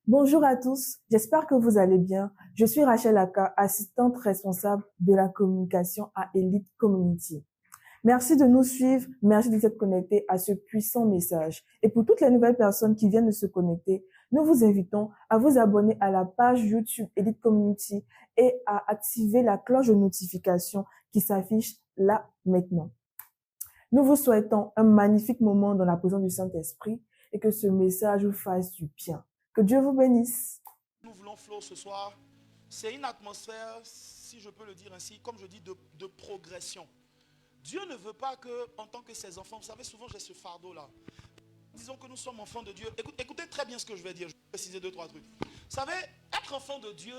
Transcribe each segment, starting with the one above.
Bonjour à tous, j'espère que vous allez bien. Je suis Rachel Aka, assistante responsable de la communication à Elite Community. Merci de nous suivre, merci de vous connectés à ce puissant message. Et pour toutes les nouvelles personnes qui viennent de se connecter, nous vous invitons à vous abonner à la page YouTube Elite Community et à activer la cloche de notification qui s'affiche là maintenant. Nous vous souhaitons un magnifique moment dans la présence du Saint-Esprit et que ce message vous fasse du bien. Que Dieu vous bénisse. Nous voulons, Flo, ce soir, c'est une atmosphère, si je peux le dire ainsi, comme je dis, de progression. Dieu ne veut pas que, en tant que ses enfants, vous savez, souvent j'ai ce fardeau-là. Disons que nous sommes enfants de Dieu. Écoutez très bien ce que je vais dire. Je vais préciser 2-3 trucs. Vous savez, être enfant de Dieu,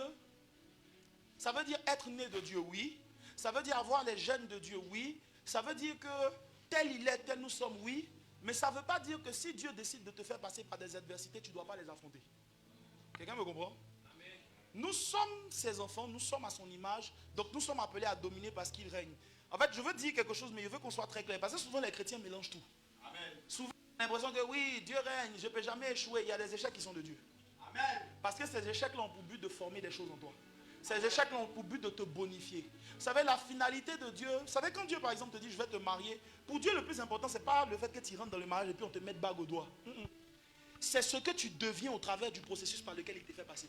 ça veut dire être né de Dieu, oui. Ça veut dire avoir les gènes de Dieu, oui. Ça veut dire que tel il est, tel nous sommes, oui. Mais ça ne veut pas dire que si Dieu décide de te faire passer par des adversités, tu ne dois pas les affronter. Quelqu'un me comprend? Amen. Nous sommes ses enfants, nous sommes à son image, donc nous sommes appelés à dominer parce qu'il règne. En fait, je veux dire quelque chose, mais je veux qu'on soit très clair. Parce que souvent les chrétiens mélangent tout. Amen. Souvent, on a l'impression que oui, Dieu règne, je ne peux jamais échouer. Il y a des échecs qui sont de Dieu. Amen. Parce que ces échecs-là ont pour but de former des choses en toi. Ces échecs-là ont pour but de te bonifier. Vous savez, la finalité de Dieu, vous savez, quand Dieu, par exemple, te dit, je vais te marier, pour Dieu, le plus important, ce n'est pas le fait que tu rentres dans le mariage et puis on te mette bague au doigt. C'est ce que tu deviens au travers du processus par lequel il te fait passer.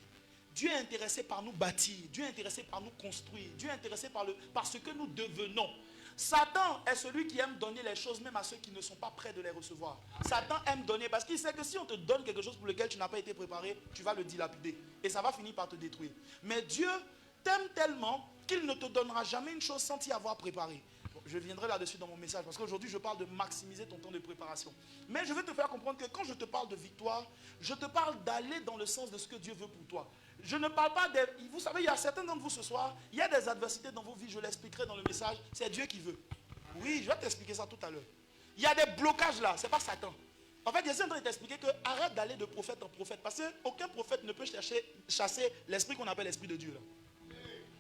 Dieu est intéressé par nous bâtir, Dieu est intéressé par nous construire, Dieu est intéressé par ce que nous devenons. Satan est celui qui aime donner les choses même à ceux qui ne sont pas prêts de les recevoir. Satan aime donner parce qu'il sait que si on te donne quelque chose pour lequel tu n'as pas été préparé, tu vas le dilapider et ça va finir par te détruire. Mais Dieu t'aime tellement qu'il ne te donnera jamais une chose sans t'y avoir préparé. Je viendrai là-dessus dans mon message parce qu'aujourd'hui je parle de maximiser ton temps de préparation. Mais je veux te faire comprendre que quand je te parle de victoire, je te parle d'aller dans le sens de ce que Dieu veut pour toi. Je ne parle pas des... Vous savez, il y a certains d'entre vous ce soir, il y a des adversités dans vos vies, je l'expliquerai dans le message, c'est Dieu qui veut. Oui, je vais t'expliquer ça tout à l'heure. Il y a des blocages là, c'est pas Satan. En fait, j'essaie de t'expliquer que arrête d'aller de prophète en prophète parce qu'aucun prophète ne peut chasser l'esprit qu'on appelle l'esprit de Dieu là.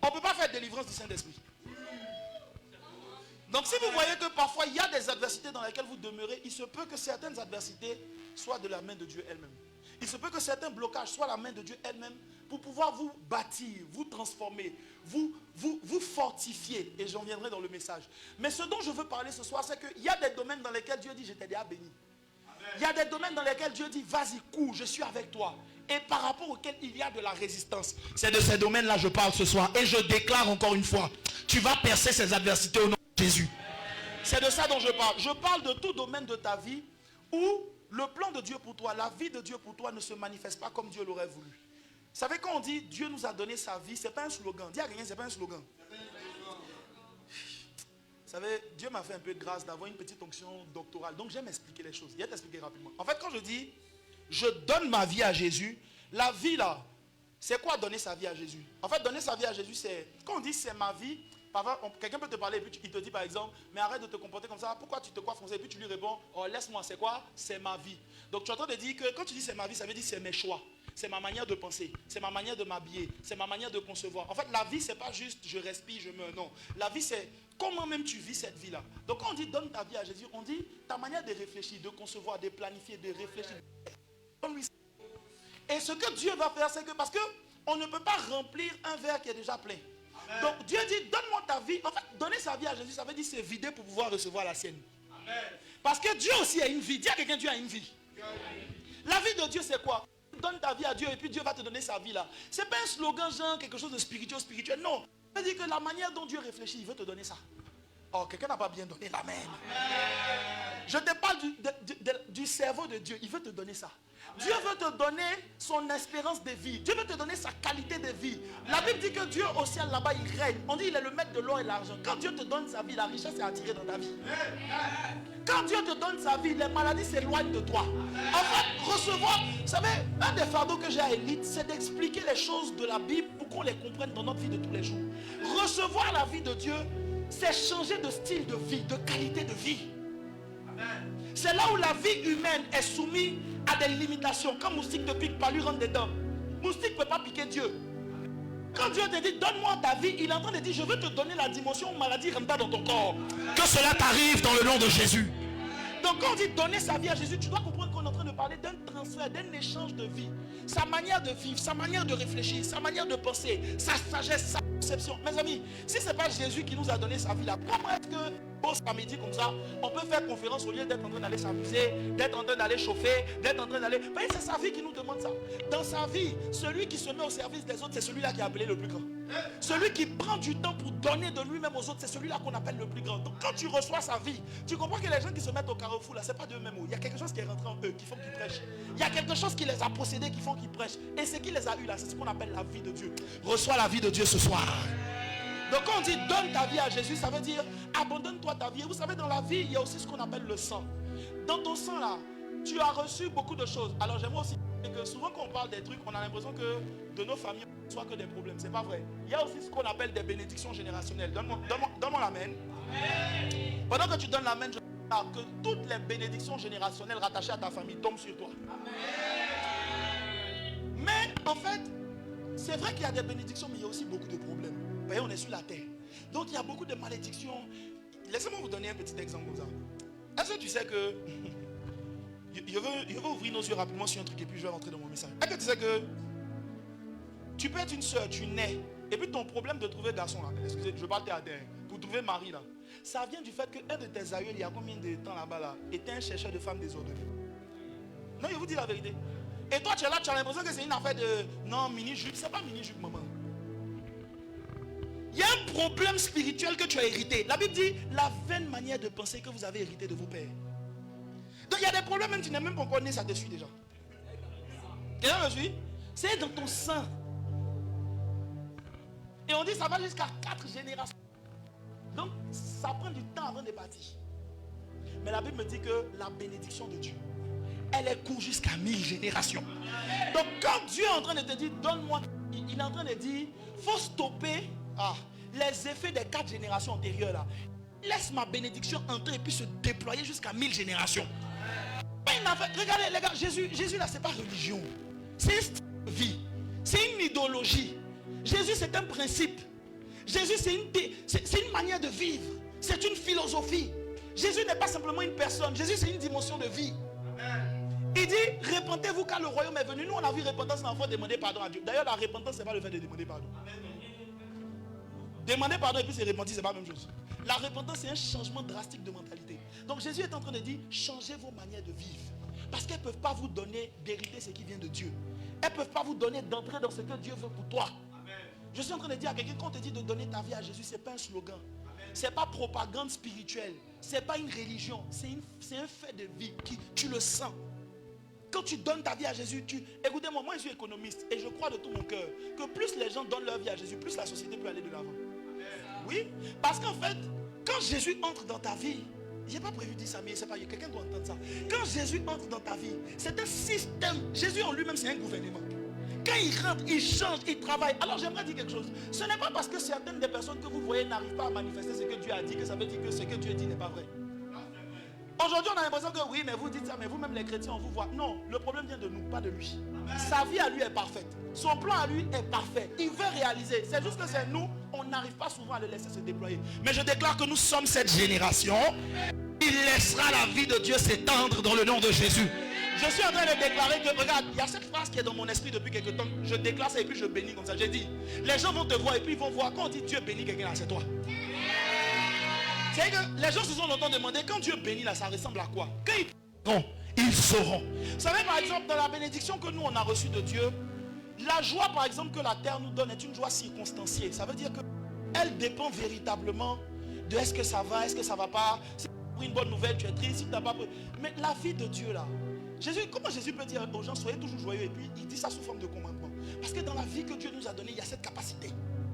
On ne peut pas faire délivrance du Saint-Esprit. Donc si vous voyez que parfois il y a des adversités dans lesquelles vous demeurez, il se peut que certaines adversités soient de la main de Dieu elle-même. Il se peut que certains blocages soient la main de Dieu elle-même pour pouvoir vous bâtir, vous transformer, vous fortifier. Et j'en viendrai dans le message. Mais ce dont je veux parler ce soir, c'est qu'il y a des domaines dans lesquels Dieu dit je t'ai déjà béni. Il y a des domaines dans lesquels Dieu dit vas-y, cours, je suis avec toi. Et par rapport auxquels il y a de la résistance. C'est de ces domaines-là que je parle ce soir. Et je déclare encore une fois, tu vas percer ces adversités au nom de Jésus. C'est de ça dont je parle. Je parle de tout domaine de ta vie où le plan de Dieu pour toi, la vie de Dieu pour toi ne se manifeste pas comme Dieu l'aurait voulu. Vous savez, quand on dit Dieu nous a donné sa vie, ce n'est pas un slogan. Dis à quelqu'un, ce n'est pas un slogan. Vous savez, Dieu m'a fait un peu de grâce d'avoir une petite onction doctorale. Donc j'aime expliquer les choses. Je vais t'expliquer rapidement. En fait, quand je dis je donne ma vie à Jésus, la vie là, c'est quoi donner sa vie à Jésus? En fait, donner sa vie à Jésus, c'est, quand on dit c'est ma vie, parfois quelqu'un peut te parler et puis il te dit par exemple, mais arrête de te comporter comme ça, pourquoi tu te crois français? Et puis tu lui réponds, oh laisse-moi, c'est quoi? C'est ma vie. Donc tu es en train de dire que quand tu dis c'est ma vie, ça veut dire c'est mes choix. C'est ma manière de penser, c'est ma manière de m'habiller, c'est ma manière de concevoir. En fait, la vie, c'est pas juste je respire, je meurs, non. La vie, c'est comment même tu vis cette vie-là. Donc quand on dit donne ta vie à Jésus, on dit ta manière de réfléchir, de concevoir, de planifier, de réfléchir. Et ce que Dieu va faire, c'est que parce qu'on ne peut pas remplir un verre qui est déjà plein. Amen. Donc Dieu dit, donne-moi ta vie. En fait, donner sa vie à Jésus, ça veut dire c'est vider pour pouvoir recevoir la sienne. Amen. Parce que Dieu aussi a une vie. Dis à quelqu'un, Dieu a une vie. La vie de Dieu, c'est quoi? Donne ta vie à Dieu et puis Dieu va te donner sa vie là. C'est pas un slogan genre quelque chose de spirituel. Non. Ça veut dire que la manière dont Dieu réfléchit, il veut te donner ça. Oh, quelqu'un n'a pas bien donné l'amen. Je te parle du cerveau de Dieu. Il veut te donner ça. Amen. Dieu veut te donner son espérance de vie. Dieu veut te donner sa qualité de vie. Amen. La Bible dit que Dieu au ciel là-bas, il règne. On dit il est le maître de l'or et l'argent. Quand Dieu te donne sa vie, la richesse est attirée dans ta vie. Amen. Quand Dieu te donne sa vie, les maladies s'éloignent de toi. Amen. En fait, recevoir, vous savez, un des fardeaux que j'ai à Elite, c'est d'expliquer les choses de la Bible pour qu'on les comprenne dans notre vie de tous les jours. Recevoir la vie de Dieu, c'est changer de style de vie, de qualité de vie. C'est là où la vie humaine est soumise à des limitations. Quand moustique te pique, pas lui rendre des dents. Moustique ne peut pas piquer Dieu. Quand Dieu te dit donne-moi ta vie, il est en train de dire je veux te donner la dimension où maladie ne rentre pas dans ton corps. Que cela t'arrive dans le nom de Jésus. Donc quand on dit donner sa vie à Jésus, tu dois comprendre qu'on est en train de parler parler d'un transfert, d'un échange de vie. Sa manière de vivre, sa manière de réfléchir, sa manière de penser, sa sagesse, sa conception. Mes amis, si ce n'est pas Jésus qui nous a donné sa vie là, comment est-ce que au samedi comme ça, on peut faire conférence au lieu d'être en train d'aller s'amuser, d'être en train d'aller chauffer, d'être en train d'aller... C'est sa vie qui nous demande ça. Dans sa vie, celui qui se met au service des autres, c'est celui-là qui est appelé le plus grand. Celui qui prend du temps pour donner de lui-même aux autres, c'est celui-là qu'on appelle le plus grand. Donc quand tu reçois sa vie, tu comprends que les gens qui se mettent au carrefour là, c'est pas d'eux-mêmes. Il y a quelque chose qui est rentré en eux, qui font qu'ils prêchent. Il y a quelque chose qui les a possédés, qui font qu'ils prêchent. Et ce qui les a eu là, c'est ce qu'on appelle la vie de Dieu. Reçois la vie de Dieu ce soir. Donc quand on dit donne ta vie à Jésus, ça veut dire abandonne-toi ta vie. Et vous savez, dans la vie, il y a aussi ce qu'on appelle le sang. Dans ton sang là, tu as reçu beaucoup de choses. Alors j'aimerais aussi dire que souvent quand on parle des trucs, on a l'impression que de nos familles, on ne reçoit que des problèmes. C'est pas vrai. Il y a aussi ce qu'on appelle des bénédictions générationnelles. Donne-moi l'amen. Pendant que tu donnes l'amen, je veux que toutes les bénédictions générationnelles rattachées à ta famille tombent sur toi. Mais en fait, c'est vrai qu'il y a des bénédictions, mais il y a aussi beaucoup de problèmes. Vous voyez, on est sur la terre. Donc il y a beaucoup de malédictions. Laissez-moi vous donner un petit exemple comme ça. Est-ce que tu sais que... Je veux ouvrir nos yeux rapidement sur un truc et puis je vais rentrer dans mon message. Est-ce que tu sais que... Tu peux être une soeur, tu nais. Et puis ton problème de trouver garçon là, excusez, je parle terre à terre, pour trouver mari là, ça vient du fait qu'un de tes aïeux, il y a combien de temps là-bas là, était un chercheur de femmes désordonnées. Non, je vous dis la vérité. Et toi tu es là, tu as l'impression que c'est une affaire de... Non, mini-jupe, c'est pas mini-jupe maman. Il y a un problème spirituel que tu as hérité. La Bible dit la vaine manière de penser que vous avez hérité de vos pères. Donc il y a des problèmes même tu n'es même pas encore né, ça te suit déjà. Quelqu'un me suit? C'est dans ton sang. Et on dit ça va jusqu'à 4 générations. Donc ça prend du temps avant de partir. Mais la Bible me dit que la bénédiction de Dieu, elle est court jusqu'à 1000 générations. Donc quand Dieu est en train de te dire donne-moi, il est en train de dire faut stopper les effets des 4 générations antérieures là. Laisse ma bénédiction entrer et puis se déployer jusqu'à 1000 générations. Regardez les gars, Jésus là c'est pas religion. C'est une style de vie. C'est une idéologie. Jésus c'est un principe. Jésus c'est une manière de vivre. C'est une philosophie. Jésus n'est pas simplement une personne. Jésus c'est une dimension de vie. Il dit répentez-vous car le royaume est venu. Nous on a vu repentance, l'enfant demander pardon à Dieu. D'ailleurs la repentance c'est pas le fait de demander pardon. Demander pardon et puis se repentir, c'est pas la même chose. La repentance, c'est un changement drastique de mentalité. Donc Jésus est en train de dire, changez vos manières de vivre. Parce qu'elles ne peuvent pas vous donner d'hériter ce qui vient de Dieu. Elles ne peuvent pas vous donner d'entrer dans ce que Dieu veut pour toi. Amen. Je suis en train de dire à quelqu'un, quand on te dit de donner ta vie à Jésus, ce n'est pas un slogan. Ce n'est pas propagande spirituelle. Ce n'est pas une religion. C'est un fait de vie. Tu le sens. Quand tu donnes ta vie à Jésus, écoutez-moi, moi je suis économiste et je crois de tout mon cœur que plus les gens donnent leur vie à Jésus, plus la société peut aller de l'avant. Oui, parce qu'en fait, quand Jésus entre dans ta vie, je n'ai pas prévu de dire ça, mais c'est pas, quelqu'un doit entendre ça. Quand Jésus entre dans ta vie, c'est un système. Jésus en lui-même, c'est un gouvernement. Quand il rentre, il change, il travaille. Alors j'aimerais dire quelque chose. Ce n'est pas parce que certaines des personnes que vous voyez n'arrivent pas à manifester ce que Dieu a dit, que ça veut dire que ce que Dieu dit n'est pas vrai. Aujourd'hui, on a l'impression que oui, mais vous dites ça, mais vous-même les chrétiens, on vous voit. Non, le problème vient de nous, pas de lui. Sa vie à lui est parfaite. Son plan à lui est parfait. Il veut réaliser. C'est juste que c'est nous, on n'arrive pas souvent à le laisser se déployer. Mais je déclare que nous sommes cette génération. Il laissera la vie de Dieu s'étendre dans le nom de Jésus. Je suis en train de déclarer que, regarde, il y a cette phrase qui est dans mon esprit depuis quelque temps. Je déclare ça et puis je bénis comme ça. J'ai dit, les gens vont te voir et puis ils vont voir. Quand on dit Dieu bénit quelqu'un là, c'est toi. C'est que les gens se sont longtemps demandé, quand Dieu bénit là, ça ressemble à quoi? Quand ils sauront. Vous savez par exemple, dans la bénédiction que nous on a reçue de Dieu, la joie par exemple que la terre nous donne est une joie circonstanciée. Ça veut dire qu'elle dépend véritablement de est-ce que ça va, est-ce que ça va pas. Si tu as pris une bonne nouvelle, tu es triste, si tu n'as pas pris. Mais la vie de Dieu là, comment Jésus peut dire aux gens, soyez toujours joyeux, et puis il dit ça sous forme de commandement. Parce que dans la vie que Dieu nous a donnée, il y a cette capacité.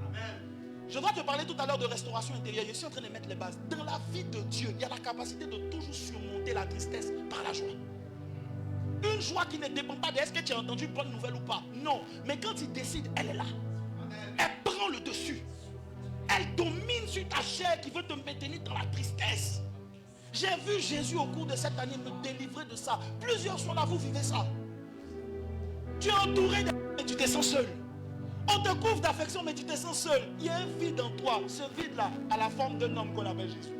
Amen. Je dois te parler tout à l'heure de restauration intérieure. Je suis en train de mettre les bases. Dans la vie de Dieu, il y a la capacité de toujours surmonter la tristesse par la joie. Une joie qui ne dépend pas de est-ce que tu as entendu une bonne nouvelle ou pas. Non, mais quand il décide, elle est là. Elle prend le dessus. Elle domine sur ta chair qui veut te maintenir dans la tristesse. J'ai vu Jésus au cours de cette année me délivrer de ça. Plusieurs sont là, vous vivez ça. Tu es entouré de mais tu te sens seul. On te couvre d'affection, mais tu te sens seul. Il y a un vide en toi. Ce vide-là a la forme d'un homme qu'on appelle Jésus.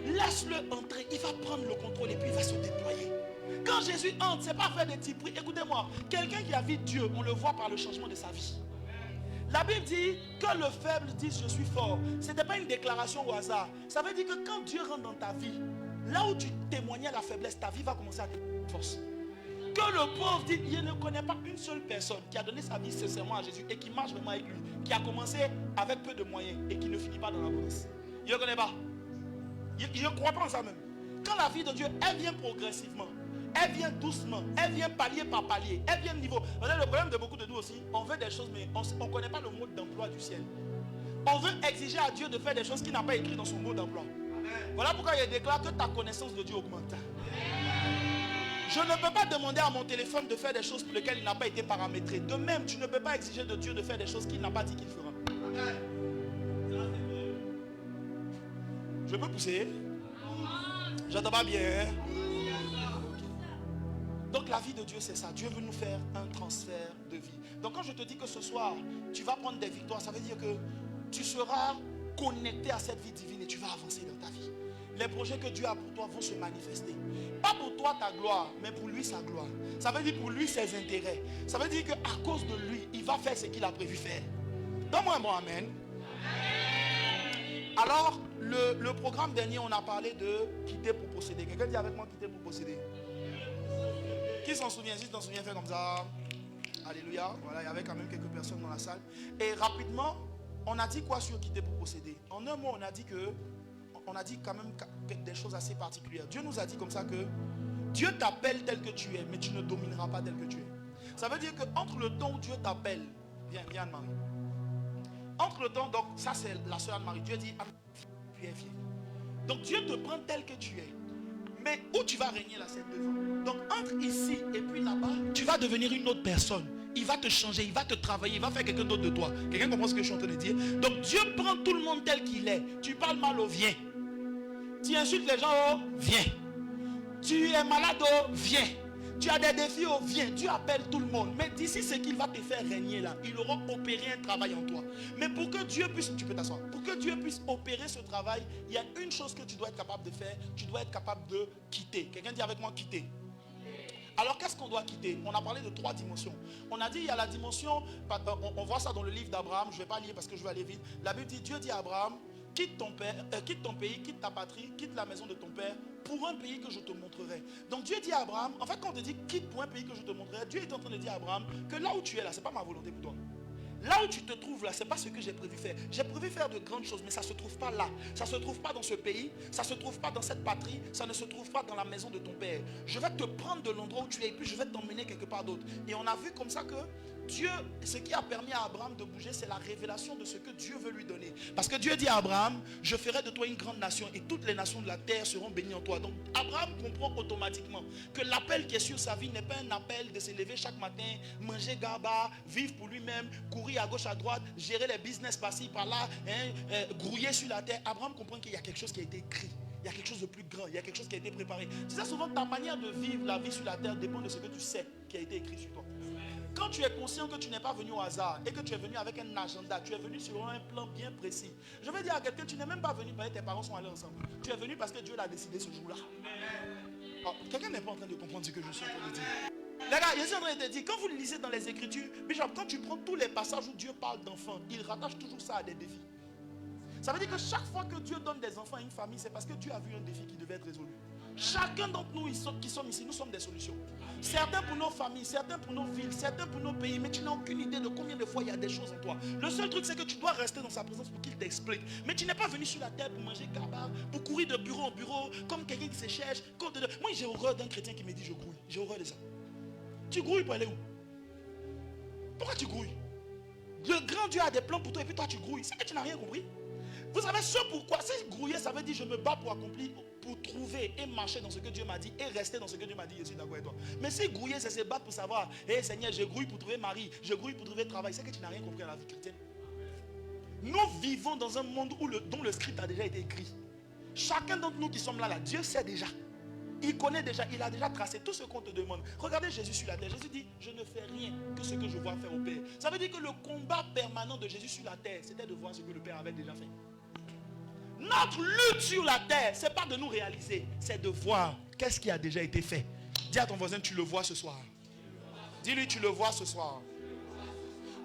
Laisse-le entrer. Il va prendre le contrôle et puis il va se déployer. Quand Jésus entre, c'est pas faire des petits prix. Écoutez-moi, quelqu'un qui a vu Dieu, on le voit par le changement de sa vie. La Bible dit que le faible dise je suis fort. Ce n'était pas une déclaration au hasard. Ça veut dire que quand Dieu rentre dans ta vie, là où tu témoignais la faiblesse, ta vie va commencer à témoigner la force. Que le pauvre dit, il ne connaît pas une seule personne qui a donné sa vie sincèrement à Jésus et qui marche vraiment avec lui, qui a commencé avec peu de moyens et qui ne finit pas dans la l'abondance. Il ne connaît pas. Il ne croit pas en ça même. Quand la vie de Dieu, elle vient progressivement, elle vient doucement, elle vient palier par palier, elle vient de niveau. Le problème de beaucoup de nous aussi, on veut des choses, mais on ne connaît pas le mode d'emploi du ciel. On veut exiger à Dieu de faire des choses qu'il n'a pas écrit dans son mode d'emploi. Voilà pourquoi il déclare que ta connaissance de Dieu augmente. Je ne peux pas demander à mon téléphone de faire des choses pour lesquelles il n'a pas été paramétré. De même, tu ne peux pas exiger de Dieu de faire des choses qu'il n'a pas dit qu'il fera. Je peux pousser? J'entends pas bien. Donc la vie de Dieu, c'est ça. Dieu veut nous faire un transfert de vie. Donc quand je te dis que ce soir, tu vas prendre des victoires, ça veut dire que tu seras connecté à cette vie divine et tu vas avancer dans ta vie. Les projets que Dieu a pour toi vont se manifester. Pas pour toi ta gloire, mais pour lui sa gloire. Ça veut dire pour lui ses intérêts. Ça veut dire qu'à cause de lui, il va faire ce qu'il a prévu faire. Donne-moi un mot amen. Alors, le programme dernier, on a parlé de quitter pour posséder. Quelqu'un dit avec moi quitter pour posséder. Qui s'en souvient? Si tu t'en souviens, fais comme ça. Alléluia. Voilà, il y avait quand même quelques personnes dans la salle. Et rapidement, on a dit quoi sur quitter pour posséder? En un mot, on a dit quand même des choses assez particulières. Dieu nous a dit comme ça que Dieu t'appelle tel que tu es, mais tu ne domineras pas tel que tu es. Ça veut dire qu'entre le temps où Dieu t'appelle, viens Anne-Marie. Entre le temps, donc ça c'est la sœur Anne-Marie. Dieu dit, tu es fier. Donc Dieu te prend tel que tu es. Mais où tu vas régner là, c'est devant. Donc entre ici et puis là-bas, tu vas devenir une autre personne. Il va te changer, il va te travailler, il va faire quelqu'un d'autre de toi. Quelqu'un comprend ce que je suis en train de dire? Donc Dieu prend tout le monde tel qu'il est. Tu parles mal, oh viens. Tu insultes les gens, oh viens. Tu es malade, oh viens. Tu as des défis, oh viens. Dieu appelle tout le monde. Mais d'ici ce qu'il va te faire régner là, il aura opéré un travail en toi. Mais pour que Dieu puisse, tu peux t'asseoir. Pour que Dieu puisse opérer ce travail, il y a une chose que tu dois être capable de faire. Tu dois être capable de quitter. Quelqu'un dit avec moi quitter. Alors qu'est-ce qu'on doit quitter? On a parlé de 3 dimensions. On a dit il y a la dimension, on voit ça dans le livre d'Abraham. Je ne vais pas lire parce que je vais aller vite. La Bible dit, Dieu dit à Abraham, quitte ton pays, quitte ta patrie, quitte la maison de ton père pour un pays que je te montrerai. Donc Dieu dit à Abraham, en fait quand on te dit quitte pour un pays que je te montrerai, Dieu est en train de dire à Abraham que là où tu es là, ce n'est pas ma volonté pour toi. Là où tu te trouves là, ce n'est pas ce que j'ai prévu faire. J'ai prévu faire de grandes choses, mais ça ne se trouve pas là. Ça ne se trouve pas dans ce pays, ça ne se trouve pas dans cette patrie, ça ne se trouve pas dans la maison de ton père. Je vais te prendre de l'endroit où tu es et puis je vais t'emmener quelque part d'autre. Et on a vu comme ça que Dieu, ce qui a permis à Abraham de bouger, c'est la révélation de ce que Dieu veut lui donner. Parce que Dieu dit à Abraham, je ferai de toi une grande nation et toutes les nations de la terre seront bénies en toi. Donc Abraham comprend automatiquement que l'appel qui est sur sa vie n'est pas un appel de se lever chaque matin, manger gaba, vivre pour lui-même, courir à gauche à droite, gérer les business par-ci par-là, grouiller sur la terre. Abraham comprend qu'il y a quelque chose qui a été écrit. Il y a quelque chose de plus grand, il y a quelque chose qui a été préparé. Tu sais, souvent ta manière de vivre la vie sur la terre dépend de ce que tu sais qui a été écrit sur toi. Quand tu es conscient que tu n'es pas venu au hasard et que tu es venu avec un agenda, tu es venu sur un plan bien précis. Je veux dire à quelqu'un, tu n'es même pas venu parce que tes parents sont allés ensemble. Tu es venu parce que Dieu l'a décidé ce jour-là. Oh, quelqu'un n'est pas en train de comprendre ce que je suis en train de dire. Les gars, je suis en train de te dire, quand vous lisez dans les Écritures, Bishop, quand tu prends tous les passages où Dieu parle d'enfants, il rattache toujours ça à des défis. Ça veut dire que chaque fois que Dieu donne des enfants à une famille, c'est parce que Dieu a vu un défi qui devait être résolu. Chacun d'entre nous qui sommes ici, nous sommes des solutions. Certains pour nos familles, certains pour nos villes, certains pour nos pays, mais tu n'as aucune idée de combien de fois il y a des choses en toi. Le seul truc, c'est que tu dois rester dans sa présence pour qu'il t'explique. Mais tu n'es pas venu sur la terre pour manger gaba, pour courir de bureau en bureau, comme quelqu'un qui se cherche. Moi, j'ai horreur d'un chrétien qui me dit je grouille. J'ai horreur de ça. Tu grouilles pour aller où? Pourquoi tu grouilles? Le grand Dieu a des plans pour toi et puis toi tu grouilles. C'est que tu n'as rien compris. Vous savez ce pourquoi? C'est grouiller, ça veut dire je me bats pour accomplir, pour trouver et marcher dans ce que Dieu m'a dit et rester dans ce que Dieu m'a dit. Je suis d'accord avec toi. Mais si grouiller, c'est se battre pour savoir, hé Seigneur, je grouille pour trouver mari, je grouille pour trouver travail. C'est que tu n'as rien compris à la vie chrétienne. Nous vivons dans un monde dont le script a déjà été écrit. Chacun d'entre nous qui sommes là, Dieu sait déjà. Il connaît déjà, il a déjà tracé tout ce qu'on te demande. Regardez Jésus sur la terre. Jésus dit, je ne fais rien que ce que je vois faire au Père. Ça veut dire que le combat permanent de Jésus sur la terre, c'était de voir ce que le Père avait déjà fait. Notre lutte sur la terre, ce n'est pas de nous réaliser, c'est de voir qu'est-ce qui a déjà été fait. Dis à ton voisin, tu le vois ce soir. Dis-lui, tu le vois ce soir.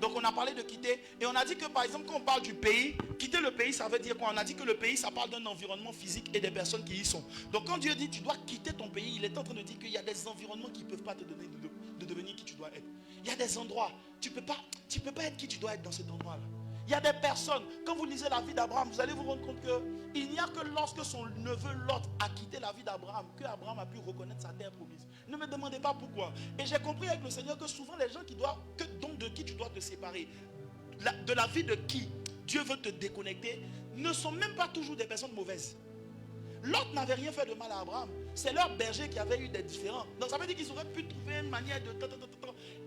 Donc on a parlé de quitter. Et on a dit que par exemple quand on parle du pays, quitter le pays ça veut dire quoi? On a dit que le pays ça parle d'un environnement physique et des personnes qui y sont. Donc quand Dieu dit tu dois quitter ton pays, il est en train de dire qu'il y a des environnements qui ne peuvent pas te donner de devenir qui tu dois être. Il y a des endroits, tu ne peux pas être qui tu dois être dans cet endroit-là. Il y a des personnes, quand vous lisez la vie d'Abraham, vous allez vous rendre compte qu'il n'y a que lorsque son neveu Lot a quitté la vie d'Abraham que Abraham a pu reconnaître sa terre promise. Ne me demandez pas pourquoi. Et j'ai compris avec le Seigneur que souvent les gens donc de qui tu dois te séparer, de la vie de qui Dieu veut te déconnecter, ne sont même pas toujours des personnes mauvaises. Lot n'avait rien fait de mal à Abraham. C'est leur berger qui avait eu des différends. Donc ça veut dire qu'ils auraient pu trouver une manière de...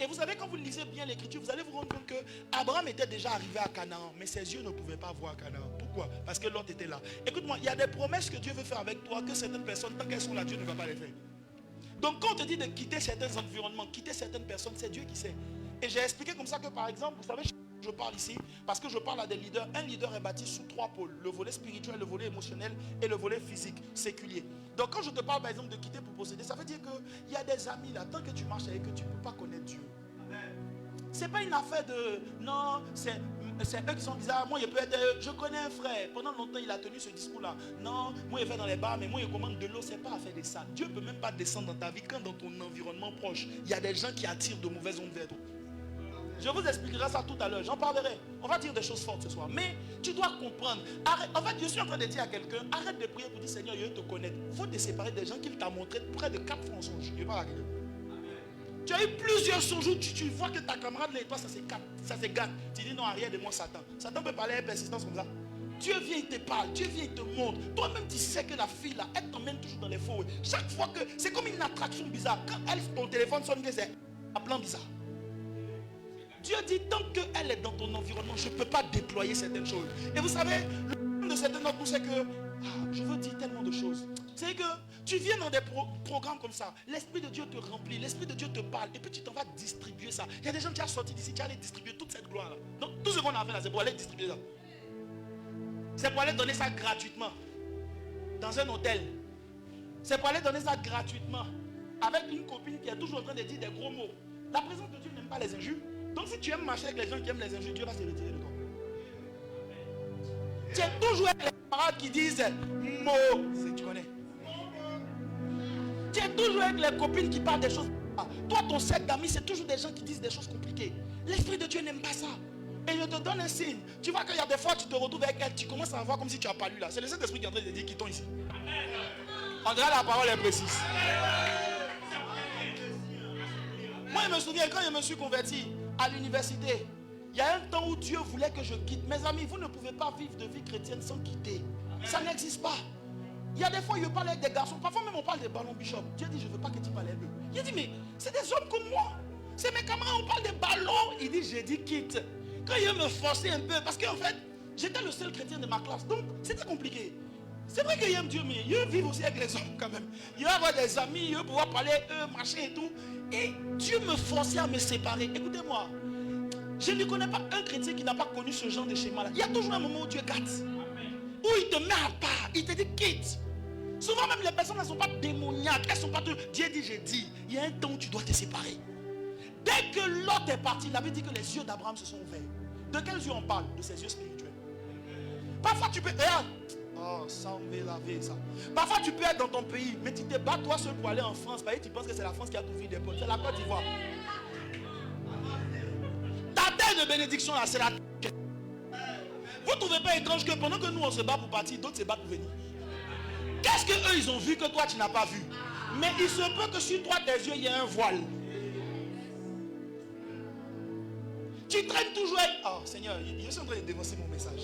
Et vous savez, quand vous lisez bien l'écriture, vous allez vous rendre compte que Abraham était déjà arrivé à Canaan, mais ses yeux ne pouvaient pas voir Canaan. Pourquoi? Parce que Lot était là. Écoute-moi, il y a des promesses que Dieu veut faire avec toi, que certaines personnes, tant qu'elles sont là, Dieu ne va pas les faire. Donc quand on te dit de quitter certains environnements, quitter certaines personnes, c'est Dieu qui sait. Et j'ai expliqué comme ça que par exemple, vous savez, je parle ici parce que je parle à des leaders. Un leader est bâti sous 3 pôles: le volet spirituel, le volet émotionnel et le volet physique, séculier. Donc quand je te parle par exemple de quitter pour posséder, ça veut dire qu'il y a des amis là, tant que tu marches avec eux, tu ne peux pas connaître Dieu. C'est pas une affaire de non, c'est eux qui sont bizarres. Moi, je connais un frère. Pendant longtemps, il a tenu ce discours-là. Non, moi, il va dans les bars, mais moi, il commande de l'eau. C'est pas affaire de ça. Dieu ne peut même pas descendre dans ta vie quand dans ton environnement proche, il y a des gens qui attirent de mauvaises ondes vers toi. Je vous expliquerai ça tout à l'heure. J'en parlerai. On va dire des choses fortes ce soir. Mais tu dois comprendre. Arrête. En fait, je suis en train de dire à quelqu'un, arrête de prier pour dire Seigneur, je veux te connaître. Il faut te séparer des gens qu'il t'a montré près de 4 fois en songe. Je parle à quelqu'un. Tu as eu plusieurs songes où tu vois que ta camarade là et toi ça se gâte. Tu dis non, arrière de moi Satan. Satan peut parler avec persistance comme ça. Dieu vient, il te parle, Dieu vient, il te montre. Toi-même tu sais que la fille là, elle t'emmène toujours dans les faux. Chaque fois que c'est comme une attraction bizarre. Quand ton téléphone sonne, c'est un plan bizarre. Dieu dit tant qu'elle est dans ton environnement, je ne peux pas déployer certaines choses. Et vous savez, le problème de certains d'entre nous, c'est que je veux dire tellement de choses. C'est que tu viens dans des programmes comme ça, l'Esprit de Dieu te remplit, l'Esprit de Dieu te parle, et puis tu t'en vas distribuer ça. Il y a des gens qui sont sortis d'ici, qui allaient distribuer toute cette gloire-là. Donc tout ce qu'on a fait là, c'est pour aller distribuer ça. C'est pour aller donner ça gratuitement. Dans un hôtel. C'est pour aller donner ça gratuitement. Avec une copine qui est toujours en train de dire des gros mots. La présence de Dieu n'aime pas les injures. Donc si tu aimes marcher avec les gens qui aiment les injures, Dieu va se retirer de toi. Tu es toujours avec les camarades qui disent mots. Tu connais. Tu es toujours avec les copines qui parlent des choses. Toi, ton cercle d'amis, c'est toujours des gens qui disent des choses compliquées. L'Esprit de Dieu n'aime pas ça. Et je te donne un signe. Tu vois qu'il y a des fois, tu te retrouves avec elle, tu commences à voir comme si tu n'as pas lu là. C'est le Saint-Esprit qui est en train de dire quittons ici. En dirait la parole est précise. Moi, je me souviens quand je me suis converti à l'université, il y a un temps où Dieu voulait que je quitte. Mes amis, vous ne pouvez pas vivre de vie chrétienne sans quitter. Ça n'existe pas. Il y a des fois, je parle avec des garçons. Parfois même, on parle des ballons bishop. Dieu dit, je ne veux pas que tu parles avec eux. Il dit, mais c'est des hommes comme moi. C'est mes camarades, on parle des ballons. Il dit, j'ai dit quitte. Quand il me forçait un peu, parce qu'en fait, j'étais le seul chrétien de ma classe. Donc, c'était compliqué. C'est vrai qu'il aime Dieu, mais il veut vivre aussi avec les hommes quand même. Il veut avoir des amis, il veut pouvoir parler avec eux, machin et tout. Et Dieu me forçait à me séparer. Écoutez-moi, je ne connais pas un chrétien qui n'a pas connu ce genre de schéma-là. Il y a toujours un moment où Dieu gâte. Où il te met à part, il te dit quitte. Souvent même les personnes ne sont pas démoniaques. Elles sont pas Dieu dit, j'ai dit. Il y a un temps où tu dois te séparer. Dès que Lot est parti, il avait dit que les yeux d'Abraham se sont ouverts. De quels yeux on parle? De ses yeux spirituels. Parfois tu peux... Oh, ça on veut laver ça. Parfois tu peux être dans ton pays, mais tu te bats toi seul pour aller en France. Parce que tu penses que c'est la France qui a tout vu des potes. C'est la Côte d'Ivoire. Ta terre de bénédiction là, c'est la... Vous ne trouvez pas étrange que pendant que nous on se bat pour partir, d'autres se battent pour venir? Qu'est-ce qu'eux ils ont vu que toi tu n'as pas vu? Mais il se peut que sur toi tes yeux il y a un voile. Tu traînes toujours avec... Oh Seigneur, je suis en train de dénoncer mon message.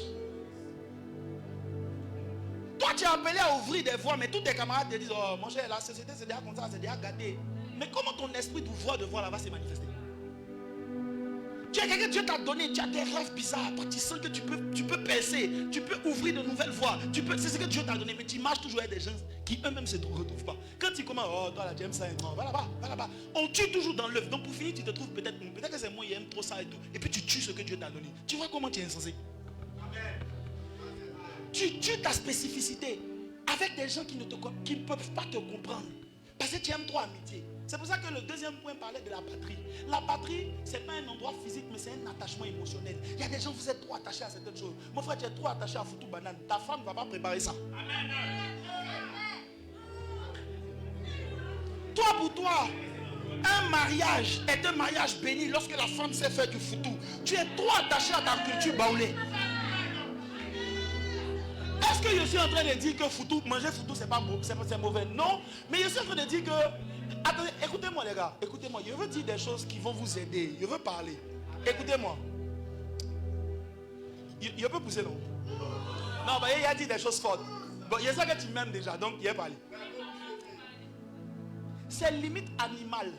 Toi tu es appelé à ouvrir des voies, mais tous tes camarades te disent, oh mon cher, la société c'est déjà comme ça, c'est déjà gâté. Mais comment ton esprit d'ouvrir de voie là va se manifester? Tu es quelqu'un, Dieu t'a donné, tu as des rêves bizarres. Toi, tu sens que tu peux percer, tu peux ouvrir de nouvelles voies. C'est ce que Dieu t'a donné, mais tu marches toujours avec des gens qui eux-mêmes ne se retrouvent pas. Quand tu commences, oh, toi, la James, ça, non, va là-bas, va là-bas. On tue toujours dans l'œuf. Donc, pour finir, tu te trouves peut-être que c'est moi, il aime trop ça et tout. Et puis, tu tues ce que Dieu t'a donné. Tu vois comment tu es insensé? Tu tues ta spécificité avec des gens qui ne peuvent pas te comprendre. Parce que tu aimes trop amitié. C'est pour ça que le deuxième point parlait de la patrie. La patrie, ce n'est pas un endroit physique, mais c'est un attachement émotionnel. Il y a des gens, vous êtes trop attachés à certaines choses. Mon frère, tu es trop attaché à foutu banane. Ta femme ne va pas préparer ça. Toi, pour toi, un mariage est un mariage béni lorsque la femme sait faire du foutu. Tu es trop attaché à ta culture baoulée. Est-ce que je suis en train de dire que foutu, manger foutu, c'est pas mauvais? Non, mais je suis en train de dire que... Attendez, écoutez-moi les gars, écoutez-moi. Je veux dire des choses qui vont vous aider. Je veux parler. Écoutez-moi. Je peux pousser non? Non, bah, il a dit des choses fortes. Bon, il y a ça que tu m'aimes déjà, donc il a parlé. C'est limite animal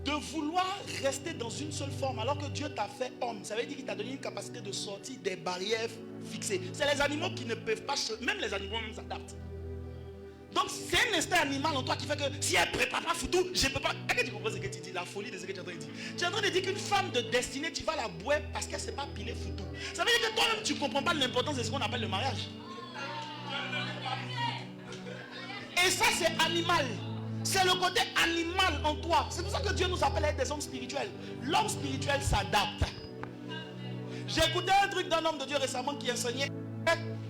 de vouloir rester dans une seule forme alors que Dieu t'a fait homme. Ça veut dire qu'il t'a donné une capacité de sortir des barrières fixées. C'est les animaux qui ne peuvent pas, même les animaux même s'adaptent. Donc c'est un instinct animal en toi qui fait que si elle ne prépare pas foutu, je ne peux pas. Est-ce que tu comprends ce que tu dis? La folie de ce que tu es en train de dire. Tu es en train de dire qu'une femme de destinée, tu vas la boire parce qu'elle ne sait pas piler foutu. Ça veut dire que toi-même tu ne comprends pas l'importance de ce qu'on appelle le mariage. Et ça c'est animal. C'est le côté animal en toi. C'est pour ça que Dieu nous appelle à être des hommes spirituels. L'homme spirituel s'adapte. J'ai écouté un truc d'un homme de Dieu récemment qui enseignait.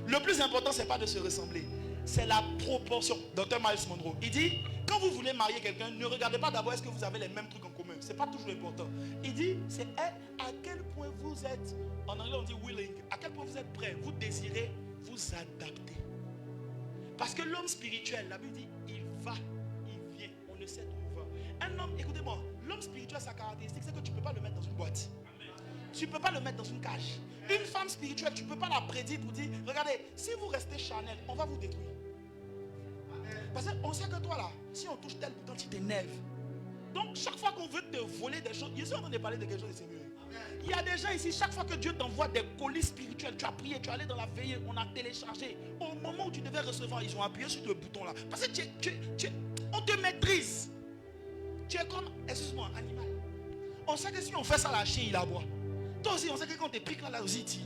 Le plus important, ce n'est pas de se ressembler. C'est la proportion. Dr. Miles Monroe. Il dit, quand vous voulez marier quelqu'un, ne regardez pas d'abord est-ce que vous avez les mêmes trucs en commun. Ce n'est pas toujours important. Il dit, c'est à quel point vous êtes, en anglais on dit willing, à quel point vous êtes prêt, vous désirez vous adapter. Parce que l'homme spirituel, la Bible dit, il va. On ne sait où va. Un homme, écoutez-moi, l'homme spirituel, sa caractéristique, c'est que tu ne peux pas le mettre dans une boîte. Tu ne peux pas le mettre dans une cage. Une femme spirituelle, tu ne peux pas la prédire pour dire, regardez, si vous restez charnel, on va vous détruire. Parce qu'on sait que toi là, si on touche tel bouton, tu t'énerves. Donc chaque fois qu'on veut te voler des choses, je suis en train de parler de quelque chose de sérieux. Il y a des gens ici, chaque fois que Dieu t'envoie des colis spirituels, tu as prié, tu es allé dans la veillée, on a téléchargé. Au moment où tu devais recevoir, ils ont appuyé sur le bouton là. Parce que on te maîtrise. Tu es comme, excuse-moi, animal. On sait que si on fait ça, la chien, il aboie. Toi aussi, on sait que quand on te pique là aussi, tu...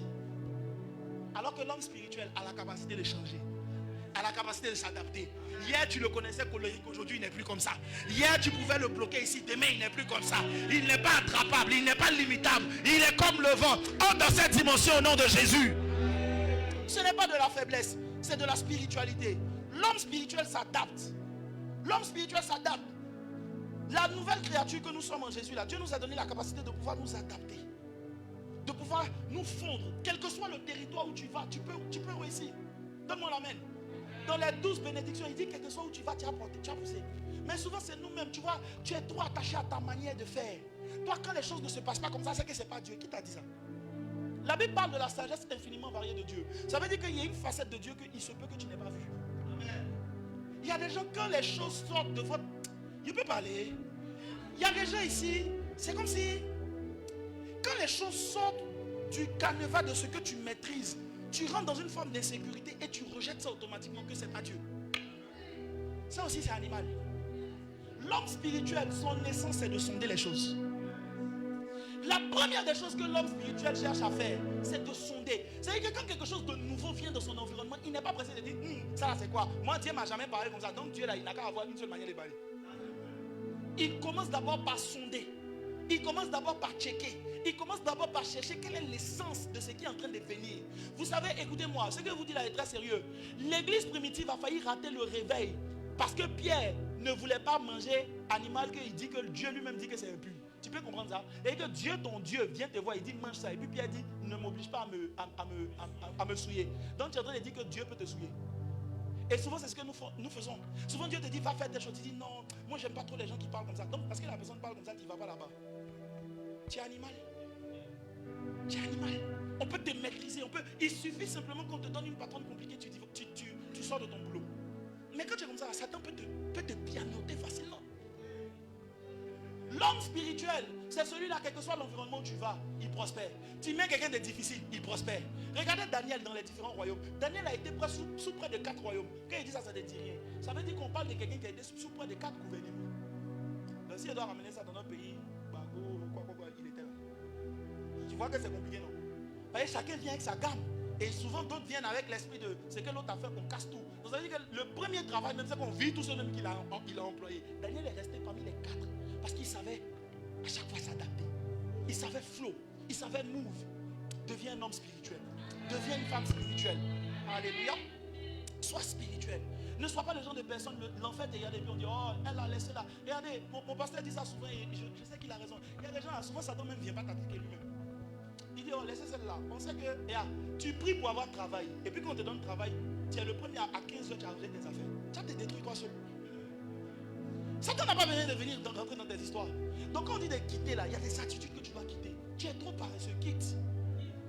Alors que l'homme spirituel a la capacité de changer. A la capacité de s'adapter. Hier, tu le connaissais colérique, aujourd'hui, il n'est plus comme ça. Hier, tu pouvais le bloquer ici, demain, il n'est plus comme ça. Il n'est pas attrapable, il n'est pas limitable. Il est comme le vent. Entre dans cette dimension au nom de Jésus. Ce n'est pas de la faiblesse, c'est de la spiritualité. L'homme spirituel s'adapte. L'homme spirituel s'adapte. La nouvelle créature que nous sommes en Jésus, là, Dieu nous a donné la capacité de pouvoir nous adapter. De pouvoir nous fondre. Quel que soit le territoire où tu vas, tu peux réussir. Donne-moi l'amen. Dans les 12 bénédictions, il dit quel que soit où tu vas, tu as poussé. Mais souvent, c'est nous-mêmes. Tu vois, tu es trop attaché à ta manière de faire. Toi, quand les choses ne se passent pas comme ça, c'est que ce n'est pas Dieu. Qui t'a dit ça? La Bible parle de la sagesse infiniment variée de Dieu. Ça veut dire qu'il y a une facette de Dieu qu'il se peut que tu n'aies pas vue. Il y a des gens, quand les choses sortent de votre... Il peut parler. Il y a des gens ici, c'est comme si... Quand les choses sortent du canevas de ce que tu maîtrises, tu rentres dans une forme d'insécurité et tu rejettes ça automatiquement que c'est pas Dieu. Ça aussi c'est animal. L'homme spirituel, son essence c'est de sonder les choses. La première des choses que l'homme spirituel cherche à faire, c'est de sonder. C'est-à-dire que quand quelque chose de nouveau vient dans son environnement, il n'est pas pressé de dire, ça là c'est quoi? Moi Dieu m'a jamais parlé comme ça, donc Dieu là il n'a qu'à avoir une seule manière de parler. Il commence d'abord par sonder. Il commence d'abord par checker. Il commence d'abord par chercher quelle est l'essence de ce qui est en train de venir. Vous savez, écoutez-moi, ce que je vous dis là est très sérieux. L'église primitive a failli rater le réveil parce que Pierre ne voulait pas manger animal qu'il dit que Dieu lui-même dit que c'est impur. Tu peux comprendre ça? Et que Dieu, ton Dieu, vient te voir, il dit mange ça. Et puis Pierre dit ne m'oblige pas à me souiller. Donc tu es en train de dire que Dieu peut te souiller. Et souvent c'est ce que nous faisons. Souvent Dieu te dit va faire telle chose. Tu dis non, moi j'aime pas trop les gens qui parlent comme ça. Donc parce que la personne parle comme ça, tu ne vas pas là-bas. Tu es animal. Tu es animal. On peut te maîtriser. Il suffit simplement qu'on te donne une patronne compliquée. Tu sors de ton boulot. Mais quand tu es comme ça, Satan peut te pianoter facilement. L'homme spirituel, c'est celui-là, quel que soit l'environnement où tu vas, il prospère. Tu mets quelqu'un de difficile, il prospère. Regardez Daniel dans les différents royaumes. Daniel a été sous près de 4 royaumes. Quand il dit ça, ça ne dit rien. Ça veut dire qu'on parle de quelqu'un qui a été sous près de 4 gouvernements. Donc si on doit ramener ça dans notre pays, il était là. Tu vois que c'est compliqué, non? Parce que chacun vient avec sa gamme. Et souvent, d'autres viennent avec l'esprit de ce que l'autre a fait, on casse tout. Donc, ça veut dire que le premier travail, même c'est qu'on vit tout ce même qu'il a employé. Daniel est resté parmi les 4 parce qu'il savait à chaque fois s'adapter. Il savait flow, il savait move. Deviens un homme spirituel. Deviens une femme spirituelle. Alléluia. Sois spirituel. Ne sois pas le genre de personne, l'enfer te regarde et puis on dit, oh, elle a laissé là. Regardez, mon pasteur dit ça souvent et je sais qu'il a raison. Il y a des gens, souvent Satan même ne vient pas t'attaquer lui-même. Il dit, oh, laissez celle-là. On sait que, tu pries pour avoir travail. Et puis quand on te donne travail, tu es le premier à 15 heures, tu as arrêté tes affaires. Tu as te détruit toi seul. Satan n'a pas besoin de venir rentrer dans tes histoires. Donc quand on dit de quitter là, il y a des attitudes que tu dois quitter. Tu es trop paresseux, quitte.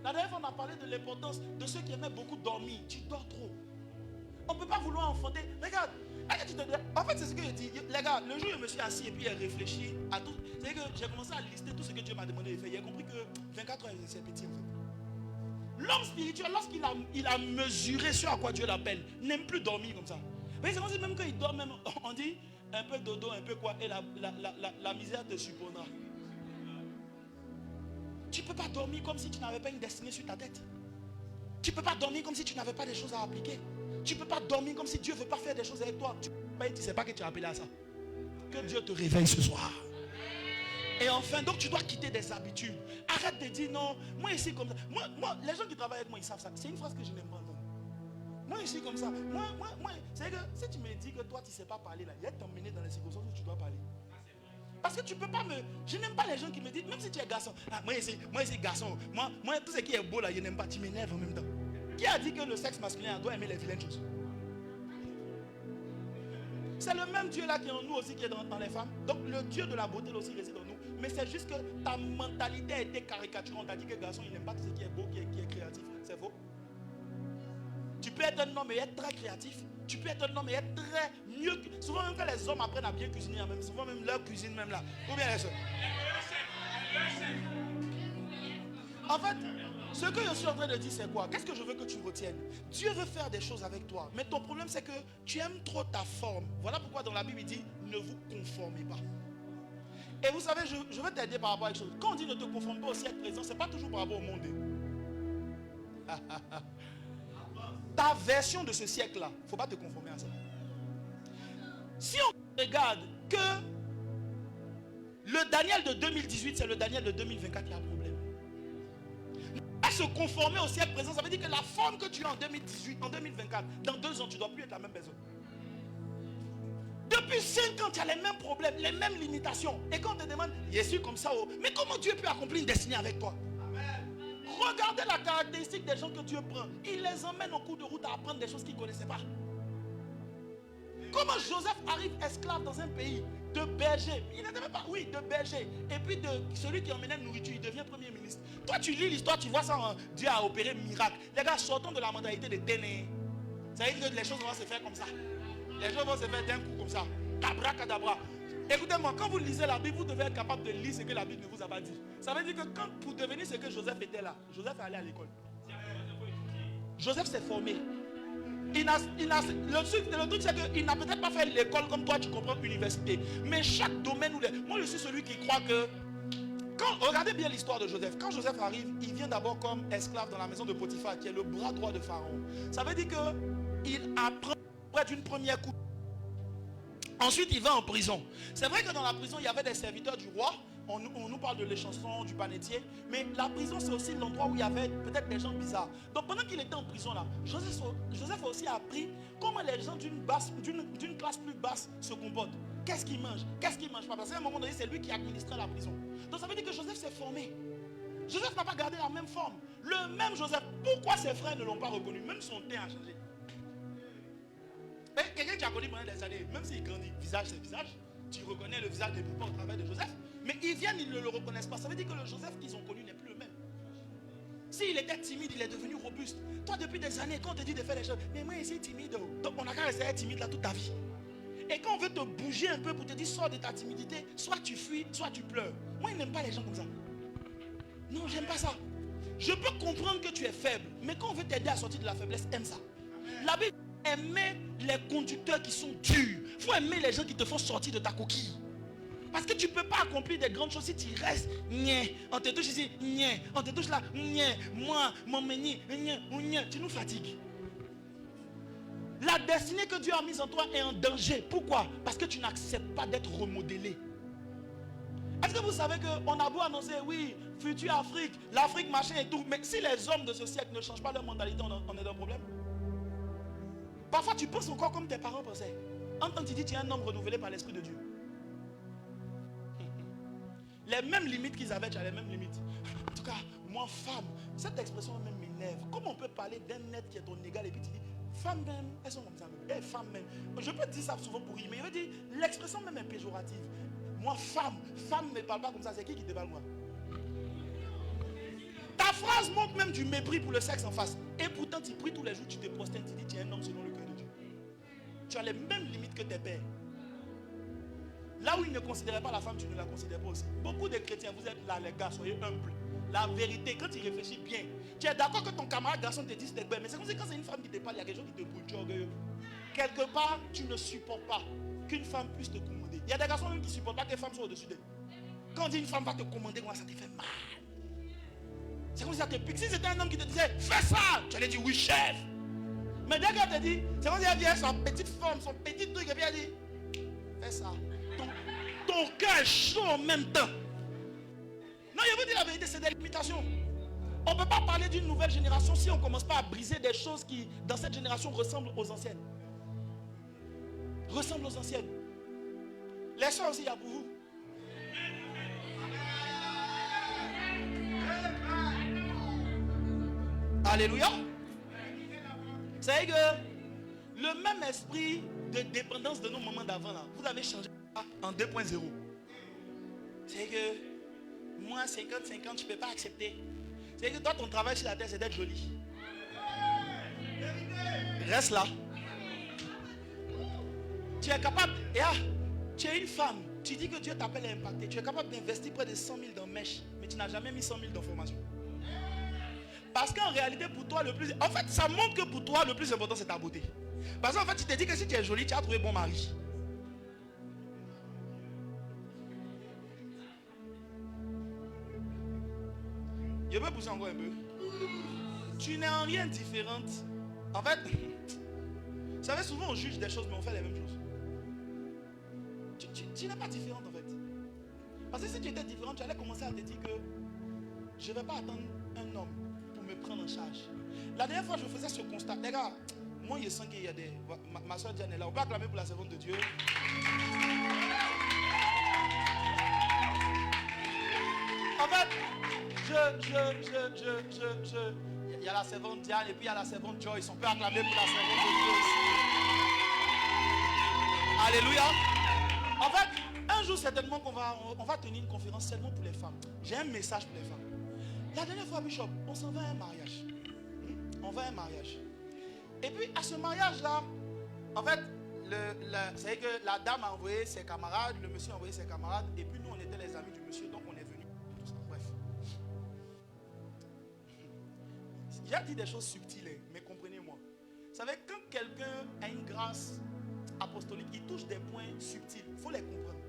La dernière fois, on a parlé de l'importance de ceux qui aimaient beaucoup dormir. Tu dors trop. On ne peut pas vouloir enfanter. Regarde, en fait, c'est ce que je dis. Les gars, le jour où je me suis assis et puis j'ai réfléchi à tout, c'est que j'ai commencé à lister tout ce que Dieu m'a demandé de faire. J'ai compris que 24 heures, c'est petit en fait. L'homme spirituel, lorsqu'il a mesuré ce à quoi Dieu l'appelle, n'aime plus dormir comme ça. Mais c'est comme si même quand il dort, même, on dit un peu dodo, un peu quoi, et la misère te surprendra. Tu ne peux pas dormir comme si tu n'avais pas une destinée sur ta tête. Tu ne peux pas dormir comme si tu n'avais pas des choses à appliquer. Tu ne peux pas dormir comme si Dieu ne veut pas faire des choses avec toi. Tu ne sais pas que tu es appelé à ça. Que Dieu te réveille ce soir. Et enfin, donc tu dois quitter des habitudes. Arrête de dire non, moi ici comme ça. Moi, les gens qui travaillent avec moi, ils savent ça. C'est une phrase que je n'aime pas entendre. Moi ici comme ça. Moi, c'est que si tu me dis que toi tu ne sais pas parler là, il va t'emmener dans les circonstances où tu dois parler. Parce que tu ne peux pas me... Je n'aime pas les gens qui me disent, même si tu es garçon. Ah, moi ici garçon. Moi, tout ce qui est beau là, je n'aime pas. Tu m'énerves en même temps. Qui a dit que le sexe masculin doit aimer les vilaines choses? C'est le même Dieu là qui est en nous aussi, qui est dans les femmes. Donc le Dieu de la beauté aussi réside en nous. Mais c'est juste que ta mentalité a été caricaturée. On t'a dit que le garçon il n'aime pas tout ce qui est beau, qui est créatif. C'est faux. Tu peux être un homme et être très créatif. Tu peux être un homme et être très mieux. Souvent même quand les hommes apprennent à bien cuisiner, même, souvent même leur cuisine même là. Ou bien les soeurs. En fait, ce que je suis en train de dire, c'est quoi? Qu'est-ce que je veux que tu retiennes? Dieu veut faire des choses avec toi. Mais ton problème, c'est que tu aimes trop ta forme. Voilà pourquoi dans la Bible, il dit, ne vous conformez pas. Et vous savez, je veux t'aider par rapport à quelque chose. Quand on dit ne te conforme pas au siècle présent, ce n'est pas toujours par rapport au monde. Ta version de ce siècle-là, il ne faut pas te conformer à ça. Si on regarde que le Daniel de 2018, c'est le Daniel de 2024 qui a un problème. Se conformer au siècle présent, ça veut dire que la forme que tu as en 2018, en 2024, dans 2 ans, tu ne dois plus être la même personne. Depuis 5 ans, tu as les mêmes problèmes, les mêmes limitations. Et quand on te demande, je suis comme ça, mais comment Dieu peut accomplir une destinée avec toi? Amen. Regardez la caractéristique des gens que Dieu prend. Il les emmène au cours de route à apprendre des choses qu'ils ne connaissaient pas. Comment Joseph arrive esclave dans un pays de berger? Il n'était même pas, oui, de berger. Et puis de celui qui emmenait la nourriture, il devient premier ministre. Toi, tu lis l'histoire, tu vois ça, Dieu a opéré miracle. Les gars, sortons de la mentalité de téné. Ça veut dire que les choses vont se faire comme ça. Les choses vont se faire d'un coup comme ça. Abracadabra. Écoutez-moi, quand vous lisez la Bible, vous devez être capable de lire ce que la Bible ne vous a pas dit. Ça veut dire que quand, pour devenir ce que Joseph était là, Joseph est allé à l'école. Joseph s'est formé. Le truc c'est qu'il n'a peut-être pas fait l'école comme toi tu comprends l'université. Mais chaque domaine où moi je suis celui qui croit que regardez bien l'histoire de Joseph. Quand Joseph arrive, il vient d'abord comme esclave dans la maison de Potiphar, qui est le bras droit de Pharaon. Ça veut dire qu'il apprend près d'une première coupe. Ensuite il va en prison. C'est vrai que dans la prison il y avait des serviteurs du roi. On nous parle de l'échanson, du panetier. Mais la prison, c'est aussi l'endroit où il y avait peut-être des gens bizarres. Donc pendant qu'il était en prison là, Joseph a aussi appris comment les gens d'une classe plus basse se comportent. Qu'est-ce qu'ils mangent? Qu'est-ce qu'ils ne mangent pas? Parce qu'à un moment donné, c'est lui qui administrait la prison. Donc ça veut dire que Joseph s'est formé. Joseph n'a pas gardé la même forme. Le même Joseph. Pourquoi ses frères ne l'ont pas reconnu? Même son teint a changé. Mais quelqu'un qui a connu pendant des années, même s'il grandit, visage c'est visage, tu reconnais le visage des papas au travers de Joseph. Mais ils viennent, ils ne le reconnaissent pas. Ça veut dire que le Joseph qu'ils ont connu n'est plus le même. S'il était timide, il est devenu robuste. Toi, depuis des années, quand on te dit de faire des choses, mais moi, ici, timide. Donc, on n'a qu'à rester timide là toute ta vie. Et quand on veut te bouger un peu pour te dire, sors de ta timidité, soit tu fuis, soit tu pleures. Moi, je n'aime pas les gens comme ça. Non, j'aime pas ça. Je peux comprendre que tu es faible, mais quand on veut t'aider à sortir de la faiblesse, aime ça. La Bible aime les conducteurs qui sont durs. Il faut aimer les gens qui te font sortir de ta coquille. Parce que tu ne peux pas accomplir des grandes choses si tu restes. On te touche ici, on te touche là, moi, mon meni, tu nous fatigues. La destinée que Dieu a mise en toi est en danger. Pourquoi? Parce que tu n'acceptes pas d'être remodelé. Est-ce que vous savez qu'on a beau annoncer, oui, futur Afrique, l'Afrique machin et tout, mais si les hommes de ce siècle ne changent pas leur mentalité, on est dans un problème. Parfois tu penses encore comme tes parents pensaient. En tant que tu dis, tu es un homme renouvelé par l'Esprit de Dieu. Les mêmes limites qu'ils avaient, tu as les mêmes limites. En tout cas, moi, femme, cette expression même m'énerve. Comment on peut parler d'un être qui est ton égal et puis tu dis, femme même, elles sont comme ça même. Eh, femme même. Je peux dire ça souvent pour rire, mais je veux dire, l'expression même est péjorative. Moi, femme ne parle pas comme ça. C'est qui te parle, moi? Ta phrase montre même du mépris pour le sexe en face. Et pourtant, tu pries tous les jours, tu te prosternes, tu dis, tu es un homme selon le cœur de Dieu. Tu as les mêmes limites que tes pères. Là où ils ne considéraient pas la femme, tu ne la considères pas aussi. Beaucoup de chrétiens, vous êtes là, les gars, soyez humbles. La vérité, quand tu réfléchis bien, tu es d'accord que ton camarade garçon te dit c'est belle, mais c'est comme si quand c'est une femme qui te parle, il y a quelque chose qui te brûle, tu es orgueilleux. Quelque part, tu ne supportes pas qu'une femme puisse te commander. Il y a des garçons même qui ne supportent pas que les femmes soient au-dessus d'elle. Quand on dit une femme va te commander, ça te fait mal. C'est comme si ça te pique. Si c'était un homme qui te disait, fais ça, tu allais dire oui, chef. Mais dès qu'elle te dit, c'est comme si elle vient sa petite forme, son petit truc, et puis elle dit, fais ça. Ton cœur est chaud en même temps. Non, je vous dis la vérité, c'est des limitations. On ne peut pas parler d'une nouvelle génération si on ne commence pas à briser des choses qui, dans cette génération, ressemblent aux anciennes. Ressemblent aux anciennes. Les soeurs aussi, il y a pour vous. Alléluia. Vous savez que le même esprit de dépendance de nos moments d'avant, là, vous avez changé en 2.0. C'est que moi, 50-50, je ne peux pas accepter. C'est que toi, ton travail sur la terre, c'est d'être joli. Reste là. Tu es capable, tu es une femme, tu dis que Dieu t'appelle à impacter. Tu es capable d'investir près de 100 000 dans mèche, mais tu n'as jamais mis 100 000 dans formation. Parce qu'en réalité, pour toi, en fait, ça montre que pour toi, le plus important, c'est ta beauté. Parce qu'en fait, tu te dis que si tu es jolie, tu as trouvé bon mari. Je peux pousser encore un peu. Tu n'es en rien différente. En fait, vous savez, souvent on juge des choses, mais on fait les mêmes choses. Tu n'es pas différente en fait. Parce que si tu étais différente, tu allais commencer à te dire que je ne vais pas attendre un homme pour me prendre en charge. La dernière fois, je faisais ce constat. Les gars, moi, je sens qu'il y a des... Ma soeur Diane est là. On peut acclamer pour la servante de Dieu. En fait, il y a la servante Diane et puis il y a la servante Joyce. On peut acclamer pour la servante de Dieu aussi. Alléluia. En fait, un jour certainement on va tenir une conférence seulement pour les femmes. J'ai un message pour les femmes. La dernière fois, Bishop, on s'en va à un mariage. On va à un mariage. Et puis à ce mariage-là, en fait, vous savez que la dame a envoyé ses camarades, le monsieur a envoyé ses camarades, et puis nous on était les amis du monsieur, donc on est venus. Bref. J'ai dit des choses subtiles, mais comprenez-moi. Vous savez, quand quelqu'un a une grâce apostolique, il touche des points subtils. Il faut les comprendre.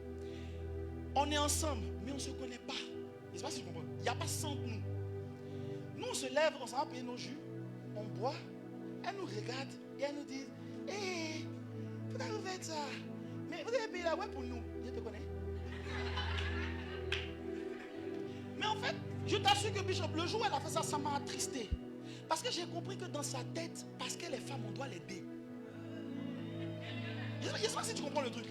On est ensemble, mais on ne se connaît pas. Je ne sais pas si je comprends. Il n'y a pas sans nous. Nous, on se lève, on s'en va payer nos jus, on boit, elle nous regarde et elle nous dit, hé, pourquoi vous faites ça? Mais vous avez payé la web pour nous. Je te connais. Mais en fait, je t'assure que Bishop, le jour où elle a fait ça, ça m'a attristé. Parce que j'ai compris que dans sa tête, parce qu'elle est femme, on doit l'aider. Je ne sais pas si tu comprends le truc.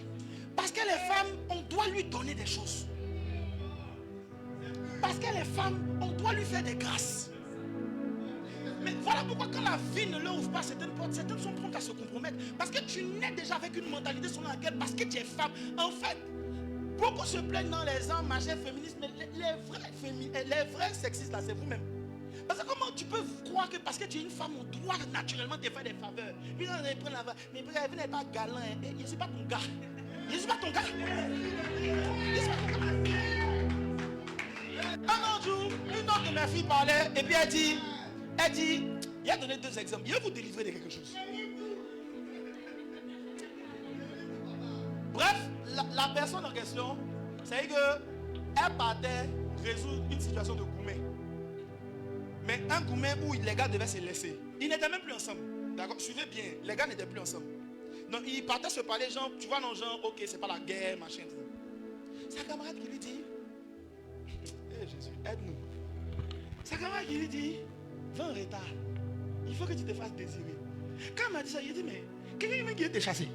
Parce qu'elle est femme, on doit lui donner des choses. Parce qu'elle est femme, on doit lui faire des grâces. Mais voilà pourquoi quand la vie ne leur ouvre pas certaines portes, certaines sont promptes à se compromettre. Parce que tu nais déjà avec une mentalité selon laquelle, parce que tu es femme, en fait, beaucoup se plaignent dans les hommes, machin, féministes, mais les vrais sexistes là, c'est vous-même. Parce que comment tu peux croire que parce que tu es une femme, on doit naturellement te faire des faveurs. Puis là, on prend la faveur. Mais vous n'êtes pas galant, hein. Je ne suis pas ton gars. Je ne suis pas ton gars. Je suis pas ton gars. Un autre jour, une autre de mes filles parlait, et puis elle dit, il a donné 2 exemples. Il va vous délivrer de quelque chose. Bref, la personne en question, C'est qu'elle partait résoudre une situation de gourmet. Mais un gourmet où les gars devaient se laisser. Ils n'étaient même plus ensemble. D'accord? Suivez bien. Les gars n'étaient plus ensemble. Donc ils partaient se parler, genre, tu vois, non, genre, ok, c'est pas la guerre, machin. Sa camarade qui lui dit, hey Jésus, aide-nous. Sa camarade qui lui dit, va en retard. Il faut que tu te fasses désirer. Quand elle m'a dit ça, il dit, mais quelqu'un qui te chassé.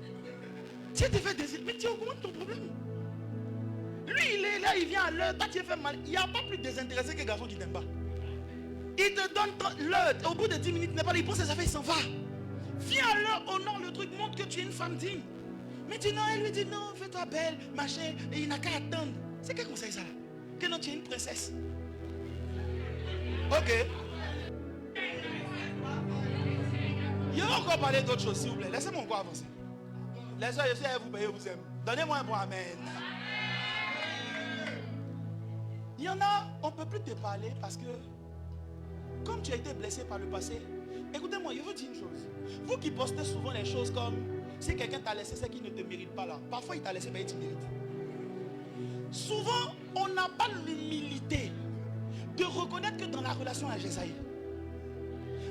Si tu te fais désirer, mais tu augmentes ton problème. Lui, il est là, il vient à l'heure, toi tu es fait mal. Il n'y a pas plus désintéressé que garçon qui t'aime pas. Il te donne l'heure, au bout de 10 minutes, il n'est pas là, il pose ses affaires, il s'en va. Viens à l'heure, honore le truc, montre que tu es une femme digne. Mais tu non, elle lui dit non, fais-toi belle, machin, et il n'a qu'à attendre. C'est quel conseil ça là? Que non, tu es une princesse. Ok. Je vais encore parler d'autres choses, s'il vous plaît. Laissez-moi encore avancer. Les soeurs, je sais, vous payez, vous aime. Donnez-moi un bon amen. Il y en a, on ne peut plus te parler parce que, comme tu as été blessé par le passé, écoutez-moi, je veux dire une chose. Vous qui postez souvent les choses comme, si quelqu'un t'a laissé, c'est qu'il ne te mérite pas là. Parfois, il t'a laissé, mais il te mérite. Souvent, on n'a pas l'humilité de reconnaître que dans la relation à Jésaïe.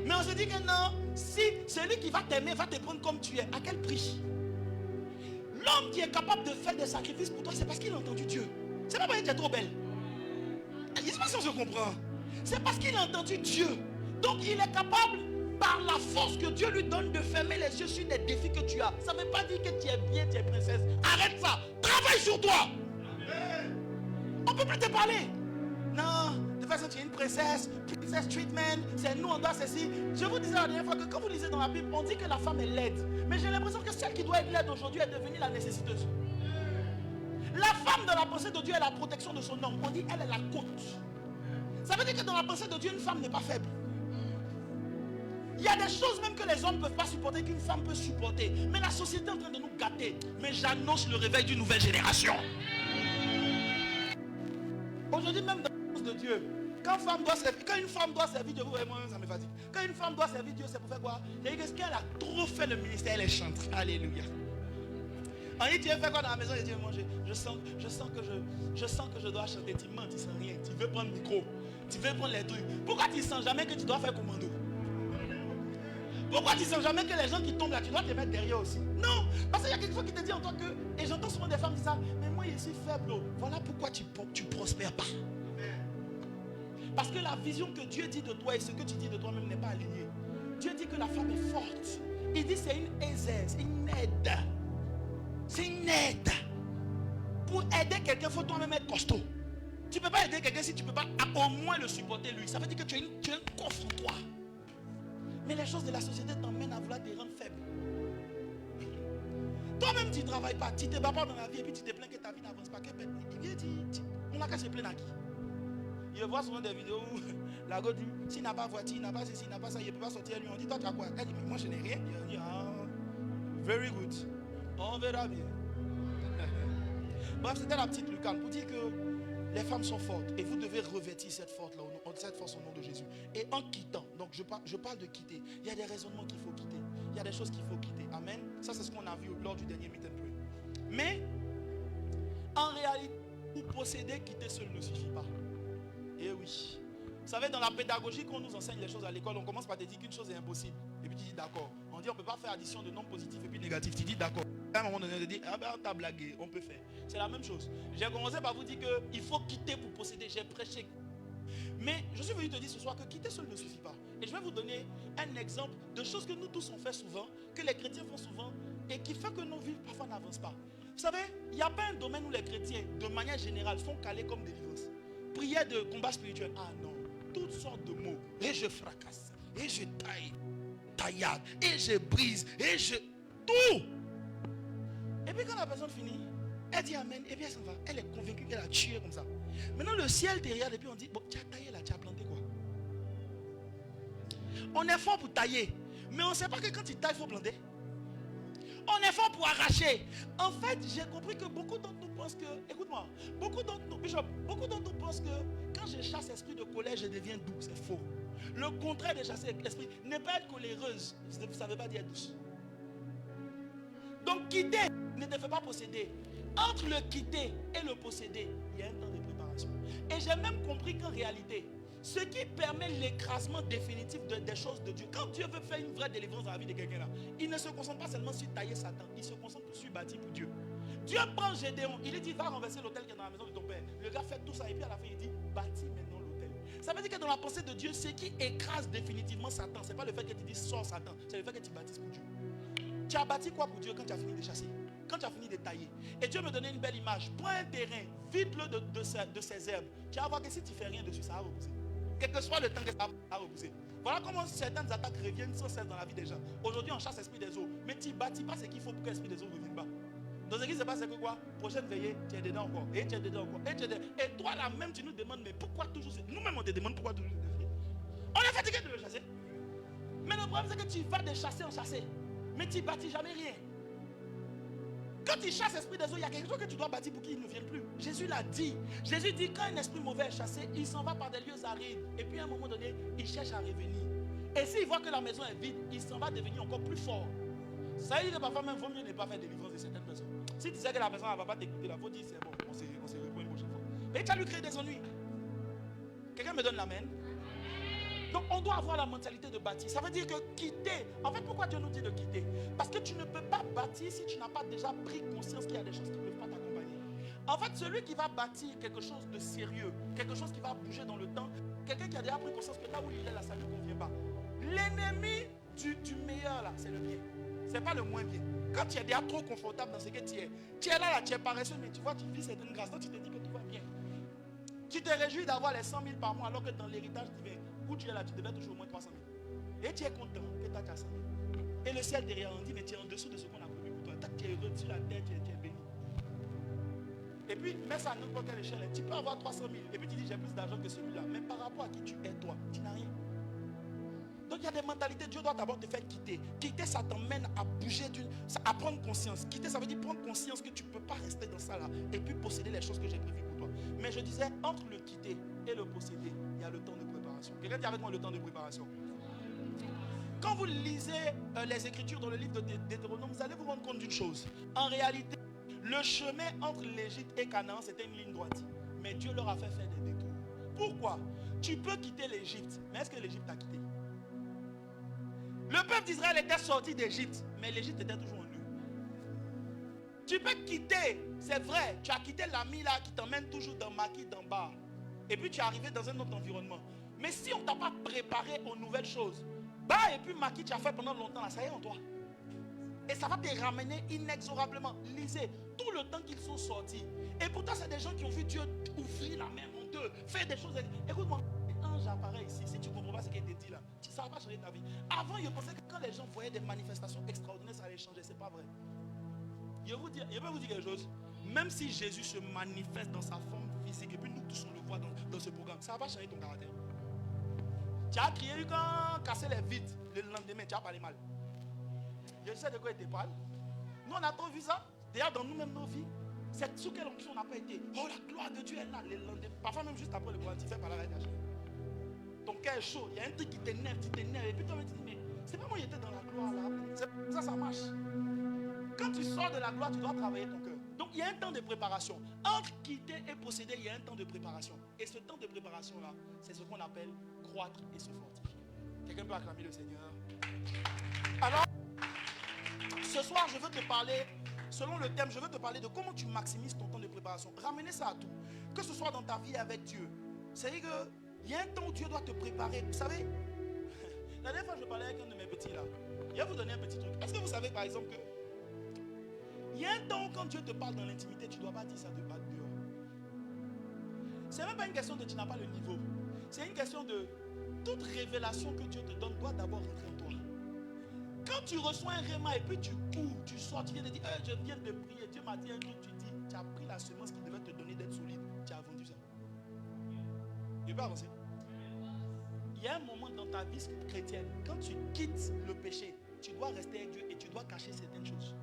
Mais on se dit que non, si celui qui va t'aimer va te prendre comme tu es, à quel prix? L'homme qui est capable de faire des sacrifices pour toi, c'est parce qu'il a entendu Dieu. C'est pas parce que tu es trop belle. Je ne sais pas si on se comprend. C'est parce qu'il a entendu Dieu. Donc il est capable, par la force que Dieu lui donne, de fermer les yeux sur les défis que tu as. Ça ne veut pas dire que tu es bien, tu es princesse. Arrête ça. Travaille sur toi. On ne peut plus te parler. Non, de toute façon tu es une princesse, princess treatment, c'est nous on doit ceci. Je vous disais la dernière fois que quand vous lisez dans la Bible, on dit que la femme est laide. Mais j'ai l'impression que celle qui doit être laide aujourd'hui est devenue la nécessiteuse. La femme dans la pensée de Dieu est la protection de son homme. On dit elle est la côte. Ça veut dire que dans la pensée de Dieu, une femme n'est pas faible. Il y a des choses même que les hommes ne peuvent pas supporter, qu'une femme peut supporter. Mais la société est en train de nous gâter. Mais j'annonce le réveil d'une nouvelle génération. Aujourd'hui, même dans la pensée de Dieu, quand une femme doit servir Dieu, moi ça me fatigue. Quand une femme doit servir Dieu, c'est pour faire quoi? C'est parce qu'elle a trop fait le ministère, elle est chante. Alléluia. On dit, tu veux faire quoi dans la maison? Et Dieu, moi, je sens que je dois chanter. Tu mens, tu sens rien. Tu veux prendre le micro. Tu veux prendre les trucs. Pourquoi tu ne sens jamais que tu dois faire commando? Pourquoi tu ne sens jamais que les gens qui tombent là, tu dois te mettre derrière aussi? Non, parce qu'il y a quelque chose qui te dit en toi que, et j'entends souvent des femmes dire ça, mais moi je suis faible. Voilà pourquoi tu prospères pas. Parce que la vision que Dieu dit de toi et ce que tu dis de toi-même n'est pas aligné. Dieu dit que la femme est forte. Il dit c'est une aisance, une aide. C'est une aide. Pour aider quelqu'un, il faut toi-même être costaud. Tu ne peux pas aider quelqu'un si tu ne peux pas au moins le supporter lui. Ça veut dire que tu as un coffre en toi. Mais les choses de la société t'emmènent à vouloir te rendre faible. Toi-même tu ne travailles pas, tu ne te bats pas dans la vie et puis tu te plains que ta vie n'avance pas. Il vient dire, on n'a qu'à se plaindre à qui? Je vois souvent des vidéos où la go dit, s'il n'a pas voiture, il n'a pas ceci, il n'a pas ça, il ne peut pas sortir. Lui, on dit, toi tu as quoi? Elle dit, mais moi je n'ai rien. Il dit, ah, very good. On verra bien. Bref, c'était la petite lucane pour dire que les femmes sont fortes et vous devez revêtir cette force-là, cette force au nom de Jésus. Et en quittant, donc je parle de quitter. Il y a des raisonnements qu'il faut quitter. Il y a des choses qu'il faut quitter. Amen. Ça, c'est ce qu'on a vu lors du dernier meet and pray. Mais, en réalité, pour posséder, quitter seul ne suffit pas. Eh oui. Vous savez, dans la pédagogie, quand on nous enseigne les choses à l'école, on commence par te dire qu'une chose est impossible. Et puis tu dis d'accord. On dit on ne peut pas faire addition de nombres positifs et puis négatifs. Tu dis d'accord. À un moment donné, on te dit, ah ben on t'a blagué, on peut faire. C'est la même chose. J'ai commencé par vous dire qu'il faut quitter pour posséder. J'ai prêché. Mais je suis venu te dire ce soir que quitter seul ne suffit pas. Et je vais vous donner un exemple de choses que nous tous on fait souvent, que les chrétiens font souvent, et qui fait que nos vies parfois n'avancent pas. Vous savez, il n'y a pas un domaine où les chrétiens, de manière générale, sont calés comme délivrance. Prière de combat spirituel. Ah non. Toutes sortes de mots. Et je fracasse. Et je taillade. Et je brise. Et je... Tout. Et puis quand la personne finit, elle dit amen. Et puis elle s'en va. Elle est convaincue qu'elle a tué comme ça. Maintenant le ciel te regarde et puis on dit, bon, tu as taillé là, tu as planté quoi? On est fort pour tailler. Mais on ne sait pas que quand tu tailles, il faut planter. On est fort pour arracher. En fait, j'ai compris que beaucoup d'entre nous pensent que, écoute-moi, beaucoup d'entre nous pensent que quand je chasse l'esprit de colère, je deviens doux. C'est faux. Le contraire de chasser l'esprit n'est pas être coléreuse. Ça ne veut pas dire douce. Donc quitter ne te fait pas posséder. Entre le quitter et le posséder, il y a un temps de préparation. Et j'ai même compris qu'en réalité, ce qui permet l'écrasement définitif des choses de Dieu, quand Dieu veut faire une vraie délivrance dans la vie de quelqu'un là, il ne se concentre pas seulement sur tailler Satan, il se concentre sur bâtir pour Dieu. Dieu prend Gédéon, il lui dit va renverser l'autel qui est dans la maison de ton père. Le gars fait tout ça et puis à la fin il dit bâtis maintenant l'autel. Ça veut dire que dans la pensée de Dieu, ce qui écrase définitivement Satan, ce n'est pas le fait que tu dis sors Satan, c'est le fait que tu bâtisses pour Dieu. Tu as bâti quoi pour Dieu quand tu as fini de chasser? Quand tu as fini de tailler? Et Dieu me donnait une belle image. Prends un terrain, vide-le de ses herbes. Tu vas voir que si tu ne fais rien dessus, ça va repousser. Quel que soit le temps que ça va repousser. Voilà comment certaines attaques reviennent sans cesse dans la vie des gens. Aujourd'hui, on chasse l'esprit des eaux. Mais tu ne bâtis pas ce qu'il faut pour que l'esprit des eaux ne revienne pas. Donc ce qui se passe, c'est que quoi? Prochaine veillée, tu es dedans encore. Et tu es dedans encore. Et tu es dedans. Et toi là même, tu nous demandes, mais pourquoi toujours? Nous-mêmes, on te demande pourquoi toujours? On est fatigué de le chasser. Mais le problème, c'est que tu vas de chasser en chasser. Mais tu ne bâtis jamais rien. Quand tu chasses l'esprit des eaux, il y a quelque chose que tu dois bâtir pour qu'il ne vienne plus. Jésus l'a dit. Jésus dit quand un esprit mauvais est chassé, il s'en va par des lieux arides. Et puis à un moment donné, il cherche à revenir. Et s'il voit que la maison est vide, il s'en va devenir encore plus fort. Ça veut dire que parfois même, il vaut mieux ne pas faire délivrance de certaines personnes. Si tu sais que la personne ne va pas t'écouter, il faut dire c'est bon, on se reprend une prochaine fois. Et tu as lui créé des ennuis. Quelqu'un me donne l'amen? Donc on doit avoir la mentalité de bâtir. Ça veut dire que quitter. En fait, pourquoi Dieu nous dit de quitter? Parce que tu ne peux pas bâtir si tu n'as pas déjà pris conscience qu'il y a des choses qui ne peuvent pas t'accompagner. En fait, celui qui va bâtir quelque chose de sérieux, quelque chose qui va bouger dans le temps, quelqu'un qui a déjà pris conscience que là où il est, là, ça ne lui convient pas. L'ennemi du meilleur, là, c'est le bien. Ce n'est pas le moins bien. Quand tu es déjà trop confortable dans ce que tu es là, tu es paresseux, mais tu vois, tu vis certaines grâces. Donc tu te dis que tout va bien. Tu te réjouis d'avoir les 100 000 par mois, alors que dans l'héritage divin, où tu es là, tu devais toujours au moins 300 000. Et tu es content que tu as 400 000. Et le ciel derrière, on dit, mais tu es en dessous de ce qu'on a promis pour toi. Tu es heureux sur la terre, tu es béni. Et puis, mets ça à n'importe quelle échelle. Tu peux avoir 300 000. Et puis tu dis, j'ai plus d'argent que celui-là. Mais par rapport à qui tu es, toi, tu n'as rien. Donc il y a des mentalités, Dieu doit d'abord te faire quitter. Quitter, ça t'emmène à bouger, à prendre conscience. Quitter, ça veut dire prendre conscience que tu ne peux pas rester dans ça là. Et puis posséder les choses que j'ai prévues pour toi. Mais je disais, entre le quitter et le posséder, il y a le temps de préparation. Quelqu'un dit avec moi le temps de préparation. Quand vous lisez les Écritures dans le livre de Deutéronome, vous allez vous rendre compte d'une chose. En réalité, le chemin entre l'Égypte et Canaan, c'était une ligne droite. Mais Dieu leur a fait faire des détours. Pourquoi? Tu peux quitter l'Égypte, mais est-ce que l'Égypte t'a quitté? Le peuple d'Israël était sorti d'Égypte, mais l'Égypte était toujours en eux. Tu peux quitter, c'est vrai, tu as quitté l'ami là qui t'emmène toujours dans Maquis, dans Bar. Et puis tu es arrivé dans un autre environnement. Mais si on ne t'a pas préparé aux nouvelles choses, Bar et puis Maquis, tu as fait pendant longtemps, là, ça y est en toi. Et ça va te ramener inexorablement. Lisez, tout le temps qu'ils sont sortis. Et pourtant, c'est des gens qui ont vu Dieu ouvrir la main en deux, faire des choses. Écoute-moi, ange apparaît ici. Si tu ne comprends pas ce qui a été dit là, ça ne va pas changer ta vie. Avant, je pensais que quand les gens voyaient des manifestations extraordinaires, ça allait changer. Ce n'est pas vrai. Je peux vous dire quelque chose. Même si Jésus se manifeste dans sa forme physique, et puis nous tous on le voit dans ce programme, ça ne va pas changer ton caractère. Tu as crié quand casser les vides, le lendemain, tu as parlé mal. Je sais de quoi il te parle. Nous, on a trop vu ça. D'ailleurs, dans nous-mêmes, nos vies, c'est sous quelle onction on n'a pas été. Oh, la gloire de Dieu est là. Le lendemain, parfois même juste après le courant, tu fais par là avec ta chair. Ton cœur est chaud. Il y a un truc qui t'énerve, tu t'énerves. Et puis toi, tu dis, mais c'est pas moi qui étais dans la gloire là. Ça marche. Quand tu sors de la gloire, tu dois travailler ton cœur. Donc, il y a un temps de préparation. Entre quitter et posséder, il y a un temps de préparation. Et ce temps de préparation-là, c'est ce qu'on appelle croître et se fortifier. Quelqu'un peut acclamer le Seigneur. Alors, ce soir, je veux te parler, selon le thème, je veux te parler de comment tu maximises ton temps de préparation. Ramenez ça à tout. Que ce soit dans ta vie avec Dieu. C'est-à-dire qu'il y a un temps où Dieu doit te préparer. Vous savez, la dernière fois, je parlais avec un de mes petits là. Je vais vous donner un petit truc. Est-ce que vous savez par exemple que il y a un temps où quand Dieu te parle dans l'intimité, tu ne dois pas dire ça de battre dehors. Ce n'est même pas une question de tu n'as pas le niveau. C'est une question de toute révélation que Dieu te donne doit d'abord rentrer en toi. Quand tu reçois un réma et puis tu cours, tu sors, tu viens de dire je viens de prier, Dieu m'a dit un truc, tu dis, tu as pris la semence qui devait te donner d'être solide, tu as vendu ça. Il peut avancer. Il y a un moment dans ta vie chrétienne, quand tu quittes le péché, tu dois rester avec Dieu et tu dois cacher certaines choses.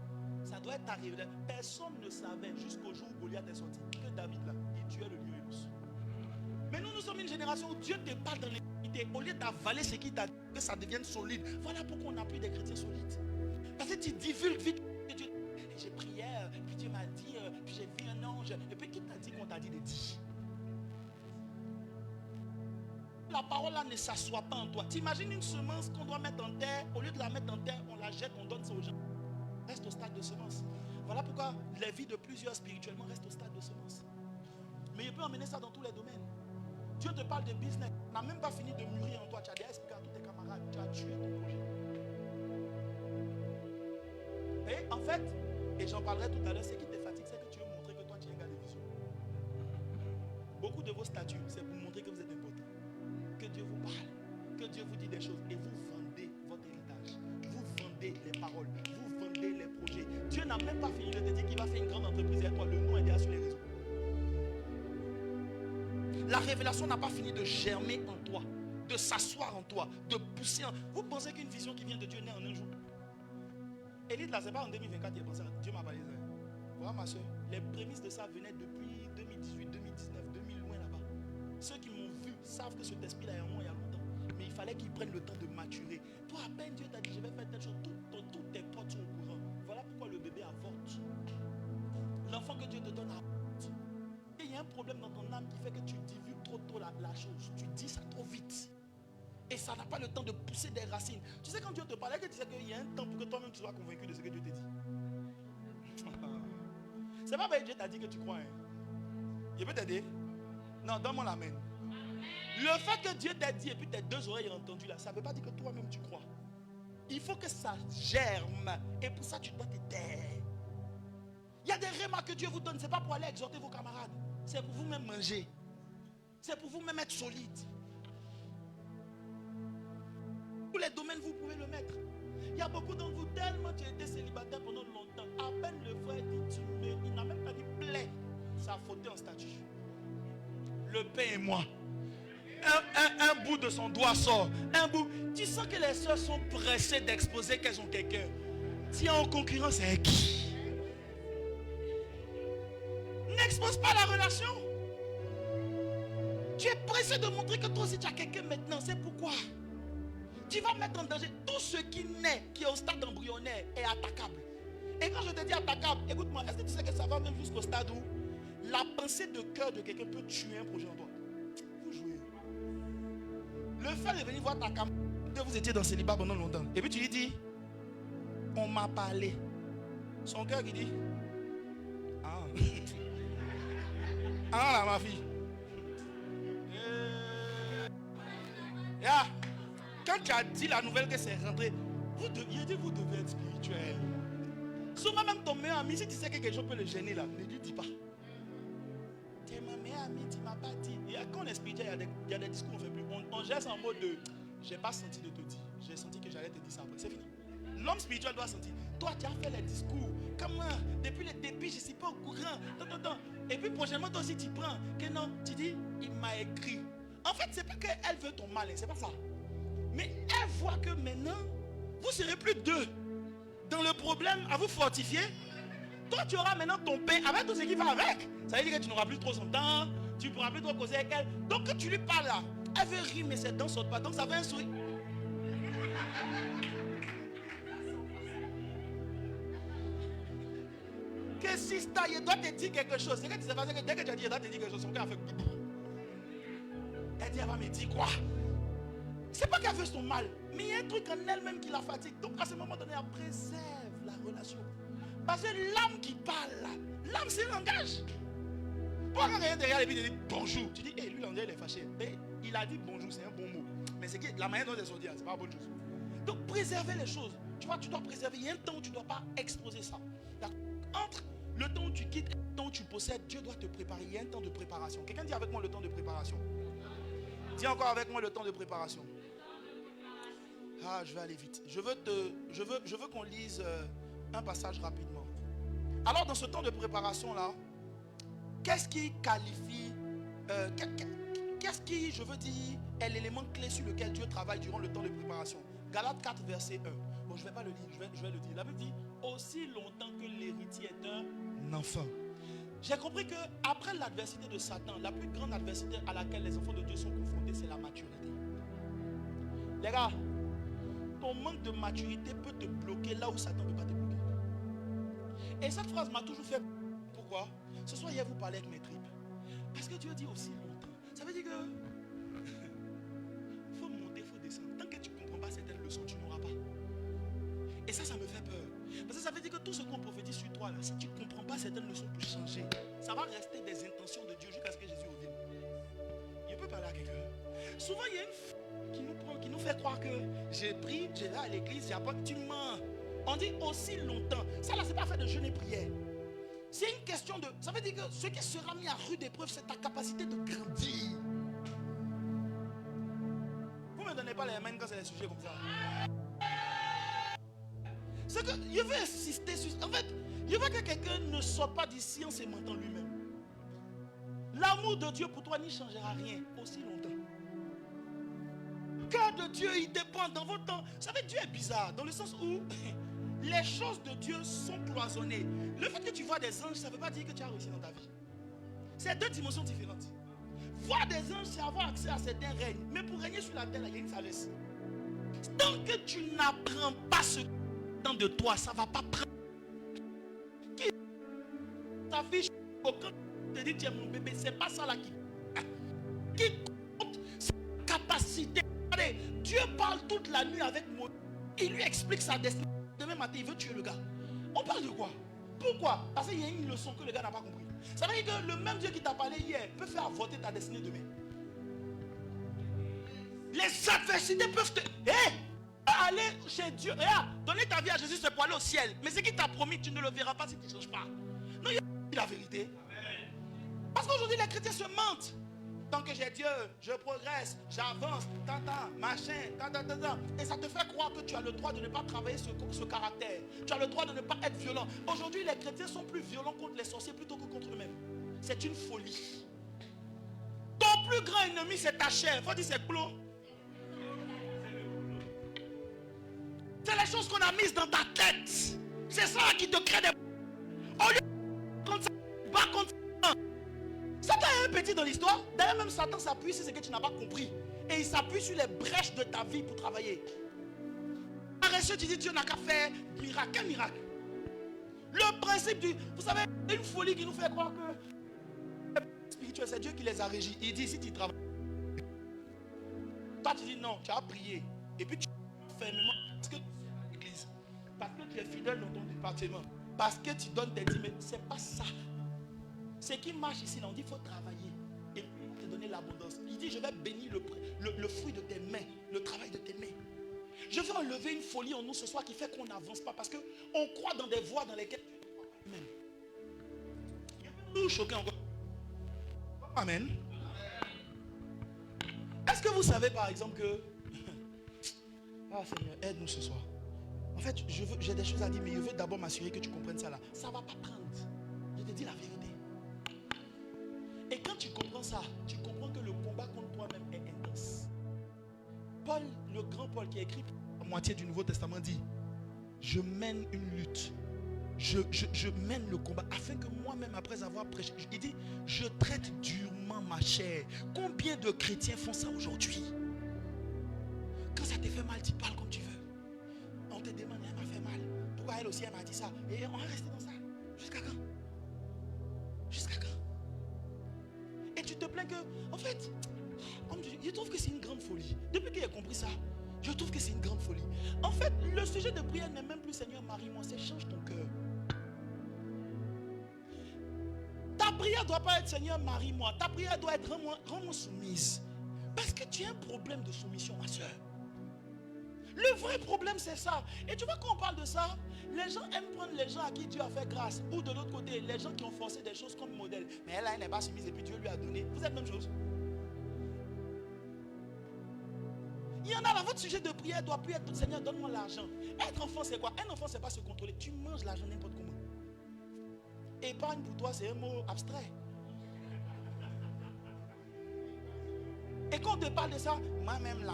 Ça doit être arrivé. Personne ne savait jusqu'au jour où Goliath est sorti que David là, il tuait le lion et l'ours. Mais nous sommes une génération où Dieu te parle dans l'intimité. Au lieu d'avaler ce qu'il t'a dit, que ça devienne solide. Voilà pourquoi on n'a plus des chrétiens solides. Parce que tu divulgues vite. J'ai prié, puis Dieu m'a dit, puis j'ai vu un ange. Et puis qui t'a dit qu'on t'a dit de dire? La parole là ne s'assoit pas en toi. T'imagines une semence qu'on doit mettre en terre. Au lieu de la mettre en terre, on la jette, on donne ça aux gens. Reste au stade de semence. Voilà pourquoi les vies de plusieurs spirituellement restent au stade de semence. Mais il peut emmener ça dans tous les domaines. Dieu te parle de business. Tu n'as même pas fini de mûrir en toi. Tu as déjà expliqué à tous tes camarades. Tu as tué ton projet. Et en fait, et j'en parlerai tout à l'heure, ce qui te fatigue, c'est que tu veux montrer que toi tu es un gars de vision. Beaucoup de vos statuts, c'est pour montrer que vous êtes important. Que Dieu vous parle. Que Dieu vous dit des choses. Et vous vendez votre héritage. Vous vendez les paroles. Vous vendez les projets. Dieu n'a même pas fini de te dire qu'il va faire une grande entreprise avec toi. Le nom est déjà sur les réseaux. La révélation n'a pas fini de germer en toi, de s'asseoir en toi, de pousser en... Vous pensez qu'une vision qui vient de Dieu naît en un jour? Élite là, c'est pas en 2024 qu'il a pensé à Dieu m'a parlé ça. Voilà ma soeur, les prémices de ça venaient depuis 2018, 2019, 2000 loin là-bas. Ceux qui m'ont vu savent que cet esprit là est en moi il y a longtemps. Mais il fallait qu'ils prennent le temps de maturer. Toi à peine Dieu t'a dit je vais faire telle chose, toutes tes potes sont au courant. Voilà pourquoi le bébé avorte. L'enfant que Dieu te donne avorte. Et il y a un problème dans ton âme qui fait que tu divulgues trop tôt la chose. Tu dis ça trop vite. Et ça n'a pas le temps de pousser des racines. Tu sais quand Dieu te parlait, que tu sais qu'il y a un temps pour que toi-même tu sois convaincu de ce que Dieu te dit. C'est pas parce que Dieu t'a dit que tu crois. Hein. Il peut t'aider. Non, donne-moi l'amen. Le fait que Dieu t'a dit et puis tes deux oreilles ont entendu là, ça ne veut pas dire que toi-même tu crois. Il faut que ça germe. Et pour ça tu dois te taire. Il y a des remarques que Dieu vous donne. Ce n'est pas pour aller exhorter vos camarades. C'est pour vous-même manger. C'est pour vous-même être solide. Tous les domaines, vous pouvez le mettre. Il y a beaucoup d'entre vous, tellement tu as été célibataire pendant longtemps. À peine le frère dit, il n'a même pas dit plaît. Ça a fauté en statut. Le pain et moi. Un bout de son doigt sort. Un bout. Tu sens que les soeurs sont pressées d'exposer qu'elles ont quelqu'un. Si en concurrence, c'est qui? N'expose pas la relation. Tu es pressé de montrer que toi aussi tu as quelqu'un maintenant. C'est pourquoi tu vas mettre en danger tout ce qui naît, qui est au stade embryonnaire, est attaquable. Et quand je te dis attaquable, écoute-moi, est-ce que tu sais que ça va même jusqu'au stade où la pensée de cœur de quelqu'un peut tuer un projet en toi? Vous jouez. Le fait de venir voir ta camarade, vous étiez dans célibat pendant longtemps, et puis tu lui dis, on m'a parlé. Son cœur qui dit, ah, ah là ma fille. Yeah. Quand tu as dit la nouvelle que c'est rentré, vous devez être spirituel. Souvent même ton meilleur ami, si tu sais que quelque chose peut le gêner là, ne lui dis pas. Tu es ma meilleure amie, tu ne m'as pas dit. Et quand on est spirituel, il y a des discours qu'on ne fait plus. On geste en mode de, j'ai pas senti de te dire. J'ai senti que j'allais te dire ça après. C'est fini. L'homme spirituel doit sentir. Toi, tu as fait les discours. Comment? Depuis le début, je ne suis pas au courant. Et puis prochainement, toi aussi, tu prends. Que non, tu dis, il m'a écrit. En fait, c'est pas qu'elle veut ton mal, c'est pas ça. Mais elle voit que maintenant, vous ne serez plus deux dans le problème à vous fortifier. Toi, tu auras maintenant ton pain avec tout ce qui va avec. Ça veut dire que tu n'auras plus trop son temps, tu ne pourras plus trop causer avec elle. Donc, quand tu lui parles là, elle veut rire, mais ses dents ne sortent pas. Donc, ça fait un sourire. Que si il doit te dire quelque chose, c'est que tu sais pas que dès que tu as dit, il doit te dire quelque chose, son cœur a fait. Elle dit, elle va me dire quoi? C'est pas qu'elle veut son mal, mais il y a un truc en elle-même qui la fatigue. Donc à ce moment donné, elle préserve la relation. Parce que l'âme qui parle là, l'âme c'est un langage. Pourquoi quand quelqu'un te regarde et puis il dit bonjour, tu dis, lui l'anglais il est fâché. Mais il a dit bonjour, c'est un bon mot. Mais c'est que la manière dont ils sont dit, c'est pas bonne chose. Donc préserver les choses. Tu vois, tu dois préserver. Il y a un temps où tu ne dois pas exposer ça. Entre le temps où tu quittes et le temps où tu possèdes, Dieu doit te préparer. Il y a un temps de préparation. Quelqu'un dit avec moi le temps de préparation. Dis encore avec moi le temps de préparation. Ah, je vais aller vite. Je veux qu'on lise un passage rapidement. Alors, dans ce temps de préparation là, qu'est-ce qui qualifie, qu'est-ce qui, je veux dire, est l'élément clé sur lequel Dieu travaille durant le temps de préparation? Galates 4, verset 1. Bon, je ne vais pas le lire, je vais le dire. La Bible dit, aussi longtemps que l'héritier est un enfant. J'ai compris que après l'adversité de Satan, la plus grande adversité à laquelle les enfants de Dieu sont confrontés, c'est la maturité. Les gars, ton manque de maturité peut te bloquer là où Satan ne peut pas te bloquer. Et cette phrase m'a toujours fait. Pourquoi? Ce soir, hier, vous parlez avec mes tripes. Parce que Dieu dit aussi longtemps. Ça veut dire que il faut monter, il faut descendre. Tant que tu ne comprends pas certaines leçons, tu n'auras pas. Et ça me fait peur. Parce que ça veut dire que tout ce qu'on prophétise sur toi, là, si tu ne comprends pas certaines leçons pour changer, ça va rester des intentions de Dieu jusqu'à ce que Jésus revienne. Il peut parler à quelqu'un. Souvent, il y a une qui nous prend, qui nous fait croire que j'ai pris, j'ai là à l'église, j'ai pas, tu mens. On dit aussi longtemps. Ça là, c'est pas fait de jeûne et prière. C'est une question de... Ça veut dire que ce qui sera mis à rude épreuve, c'est ta capacité de grandir. Vous ne me donnez pas les mains quand c'est des sujets comme ça. C'est que je veux insister sur... En fait, je veux que quelqu'un ne sorte pas d'ici en se mentant lui-même. L'amour de Dieu pour toi n'y changera rien aussi longtemps. Le cœur de Dieu, il dépend dans votre temps. Vous savez, Dieu est bizarre dans le sens où les choses de Dieu sont cloisonnées. Le fait que tu vois des anges, ça ne veut pas dire que tu as réussi dans ta vie. C'est deux dimensions différentes. Voir des anges, c'est avoir accès à certains règnes. Mais pour régner sur la terre, il y a une sagesse. Tant que tu n'apprends pas ce qui est de toi, ça ne va pas prendre. Qui t'affiche aucun te dit tu es mon bébé, c'est pas ça là qui compte, c'est la capacité. Regardez, Dieu parle toute la nuit avec moi. Il lui explique sa destinée. Demain matin, il veut tuer le gars. On parle de quoi? Pourquoi? Parce qu'il y a une leçon que le gars n'a pas compris. Ça veut dire que le même Dieu qui t'a parlé hier peut faire avorter ta destinée demain. Les adversités peuvent te... aller chez Dieu. Regarde, donner ta vie à Jésus, c'est pour aller au ciel. Mais ce qu'il t'a promis, tu ne le verras pas si tu ne changes pas. Non, il y a la vérité. Parce qu'aujourd'hui, les chrétiens se mentent. Tant que j'ai Dieu, je progresse, j'avance, machin, et ça te fait croire que tu as le droit de ne pas travailler ce caractère. Tu as le droit de ne pas être violent. Aujourd'hui, les chrétiens sont plus violents contre les sorciers plutôt que contre eux-mêmes. C'est une folie. Ton plus grand ennemi, c'est ta chair. Il faut dire c'est clos. C'est les choses qu'on a mises dans ta tête. C'est ça qui te crée des... Au lieu de contre ça, pas contre ça. Satan est un petit dans l'histoire. D'ailleurs, même Satan s'appuie sur ce que tu n'as pas compris. Et il s'appuie sur les brèches de ta vie pour travailler. Paresseux, tu dis Dieu n'a qu'à faire miracle. Quel miracle? Le principe du... Vous savez, c'est une folie qui nous fait croire que... Spirituel, c'est Dieu qui les a régis. Il dit, si tu travailles... Toi, tu dis non, tu as prié. Et puis tu fais fermement parce que tu es à l'église. Parce que tu es fidèle dans ton département. Parce que tu donnes tes dîmes. Mais ce n'est pas ça. Ce qui marche ici, là, on dit qu'il faut travailler. Et puis, il va te donner l'abondance. Il dit, je vais bénir le fruit de tes mains, le travail de tes mains. Je vais enlever une folie en nous ce soir qui fait qu'on n'avance pas. Parce qu'on croit dans des voies dans lesquelles tu ne crois pas même. Nous choquer encore. Amen. Est-ce que vous savez par exemple que... Ah Seigneur, aide-nous ce soir. En fait, j'ai des choses à dire, mais je veux d'abord m'assurer que tu comprennes ça là. Ça ne va pas prendre. Je te dis la vérité. Et quand tu comprends ça, tu comprends que le combat contre toi-même est intense. Paul, le grand Paul qui a écrit la moitié du Nouveau Testament dit, je mène une lutte. Je mène le combat afin que moi-même, après avoir prêché, il dit, je traite durement ma chair. Combien de chrétiens font ça aujourd'hui? Quand ça te fait mal, tu parles comme tu veux. On te demande, elle m'a fait mal. Pourquoi elle aussi, elle m'a dit ça? Et on va rester dans ça. Jusqu'à quand? Jusqu'à quand? Et tu te plains que, en fait, je trouve que c'est une grande folie. Depuis qu'il a compris ça, je trouve que c'est une grande folie. En fait, le sujet de prière n'est même plus Seigneur, marie-moi, c'est change ton cœur. Ta prière ne doit pas être Seigneur, marie-moi. Ta prière doit être rends-moi soumise. Parce que tu as un problème de soumission, ma soeur. Le vrai problème, c'est ça. Et tu vois, quand on parle de ça, les gens aiment prendre les gens à qui Dieu a fait grâce. Ou de l'autre côté, les gens qui ont forcé des choses comme modèle. Mais elle n'est pas soumise et puis Dieu lui a donné. Vous êtes la même chose. Il y en a là, votre sujet de prière ne doit plus être Seigneur, donne-moi l'argent. Être enfant, c'est quoi? Un enfant, c'est pas se contrôler. Tu manges l'argent n'importe comment. Épargne pour toi, c'est un mot abstrait. Et quand on te parle de ça, moi-même là,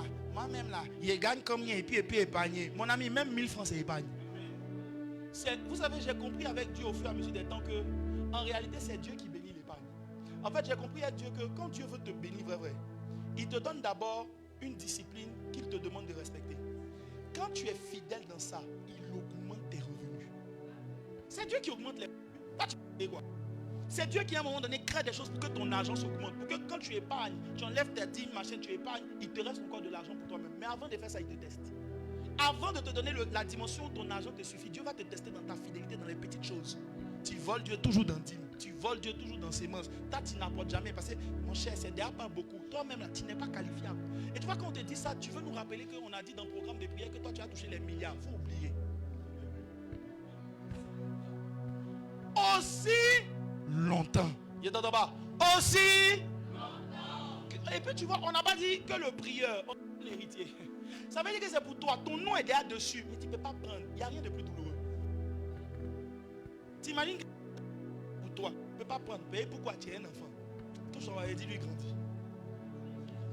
il gagne combien et puis épargner. Mon ami, même 1000 francs, c'est épargne. Vous savez, j'ai compris avec Dieu au fur et à mesure des temps que, en réalité, c'est Dieu qui bénit l'épargne. En fait, j'ai compris avec Dieu que quand Dieu veut te bénir, vrai, il te donne d'abord une discipline qu'il te demande de respecter. Quand tu es fidèle dans ça, il augmente tes revenus. C'est Dieu qui augmente les revenus. Toi, tu fais quoi? C'est Dieu qui à un moment donné crée des choses pour que ton argent s'augmente. Pour que quand tu épargnes, tu enlèves tes 10 machins, tu épargnes, il te reste encore de l'argent pour toi-même. Mais avant de faire ça, il te teste. Avant de te donner la dimension où ton argent te suffit, Dieu va te tester dans ta fidélité, dans les petites choses. Tu voles Dieu toujours dans dîme. Tu voles Dieu toujours dans sémence. Toi, tu n'apportes jamais parce que, mon cher, c'est déjà pas beaucoup. Toi-même, là, tu n'es pas qualifiable. Et tu vois, quand on te dit ça, tu veux nous rappeler qu'on a dit dans le programme de prière que toi, tu as touché les milliards. Il faut oublier. Aussi longtemps. Il est dans le bas. Aussi longtemps. Et puis, tu vois, on n'a pas dit que le prieur, l'héritier. Ça veut dire que c'est pour toi. Ton nom est déjà dessus. Mais tu ne peux pas prendre. Il n'y a rien de plus douloureux. T'imagines que pour toi, tu ne peux pas prendre. Mais pourquoi tu es un enfant? Touche et dis-lui grandis.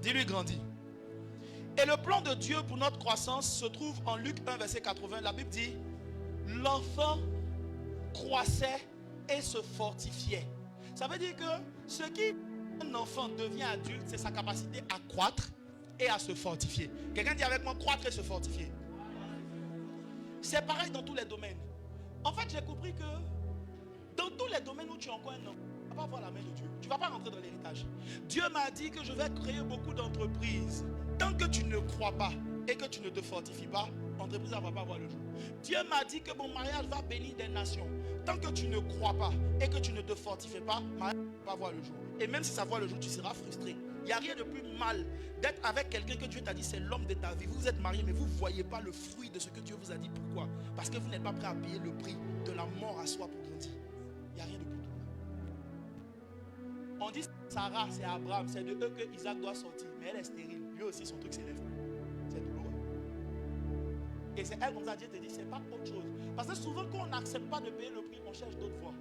Dis-lui grandis. Et le plan de Dieu pour notre croissance se trouve en Luc 1, verset 80. La Bible dit, l'enfant croissait et se fortifiait. Ça veut dire que ce qui un enfant devient adulte, c'est sa capacité à croître et à se fortifier. Quelqu'un dit avec moi, croître et se fortifier. C'est pareil dans tous les domaines. En fait, j'ai compris que dans tous les domaines où tu es encore un enfant, tu ne vas pas voir la main de Dieu. Tu ne vas pas rentrer dans l'héritage. Dieu m'a dit que je vais créer beaucoup d'entreprises. Tant que tu ne crois pas et que tu ne te fortifies pas, l'entreprise ne va pas voir le jour. Dieu m'a dit que mon mariage va bénir des nations. Tant que tu ne crois pas et que tu ne te fortifies pas, mon mariage ne va pas voir le jour. Et même si ça voit le jour, tu seras frustré. Il n'y a rien de plus mal d'être avec quelqu'un que Dieu t'a dit c'est l'homme de ta vie. Vous êtes mariés mais vous ne voyez pas le fruit de ce que Dieu vous a dit. Pourquoi? Parce que vous n'êtes pas prêt à payer le prix de la mort à soi pour grandir. Il n'y a rien de plus douloureux. On dit Sarah, c'est Abraham, c'est de eux que Isaac doit sortir. Mais elle est stérile. Lui aussi son truc s'élève. C'est douloureux. Et c'est elle comme ça Dieu te dit c'est pas autre chose. Parce que souvent quand on n'accepte pas de payer le prix, on cherche d'autres voies.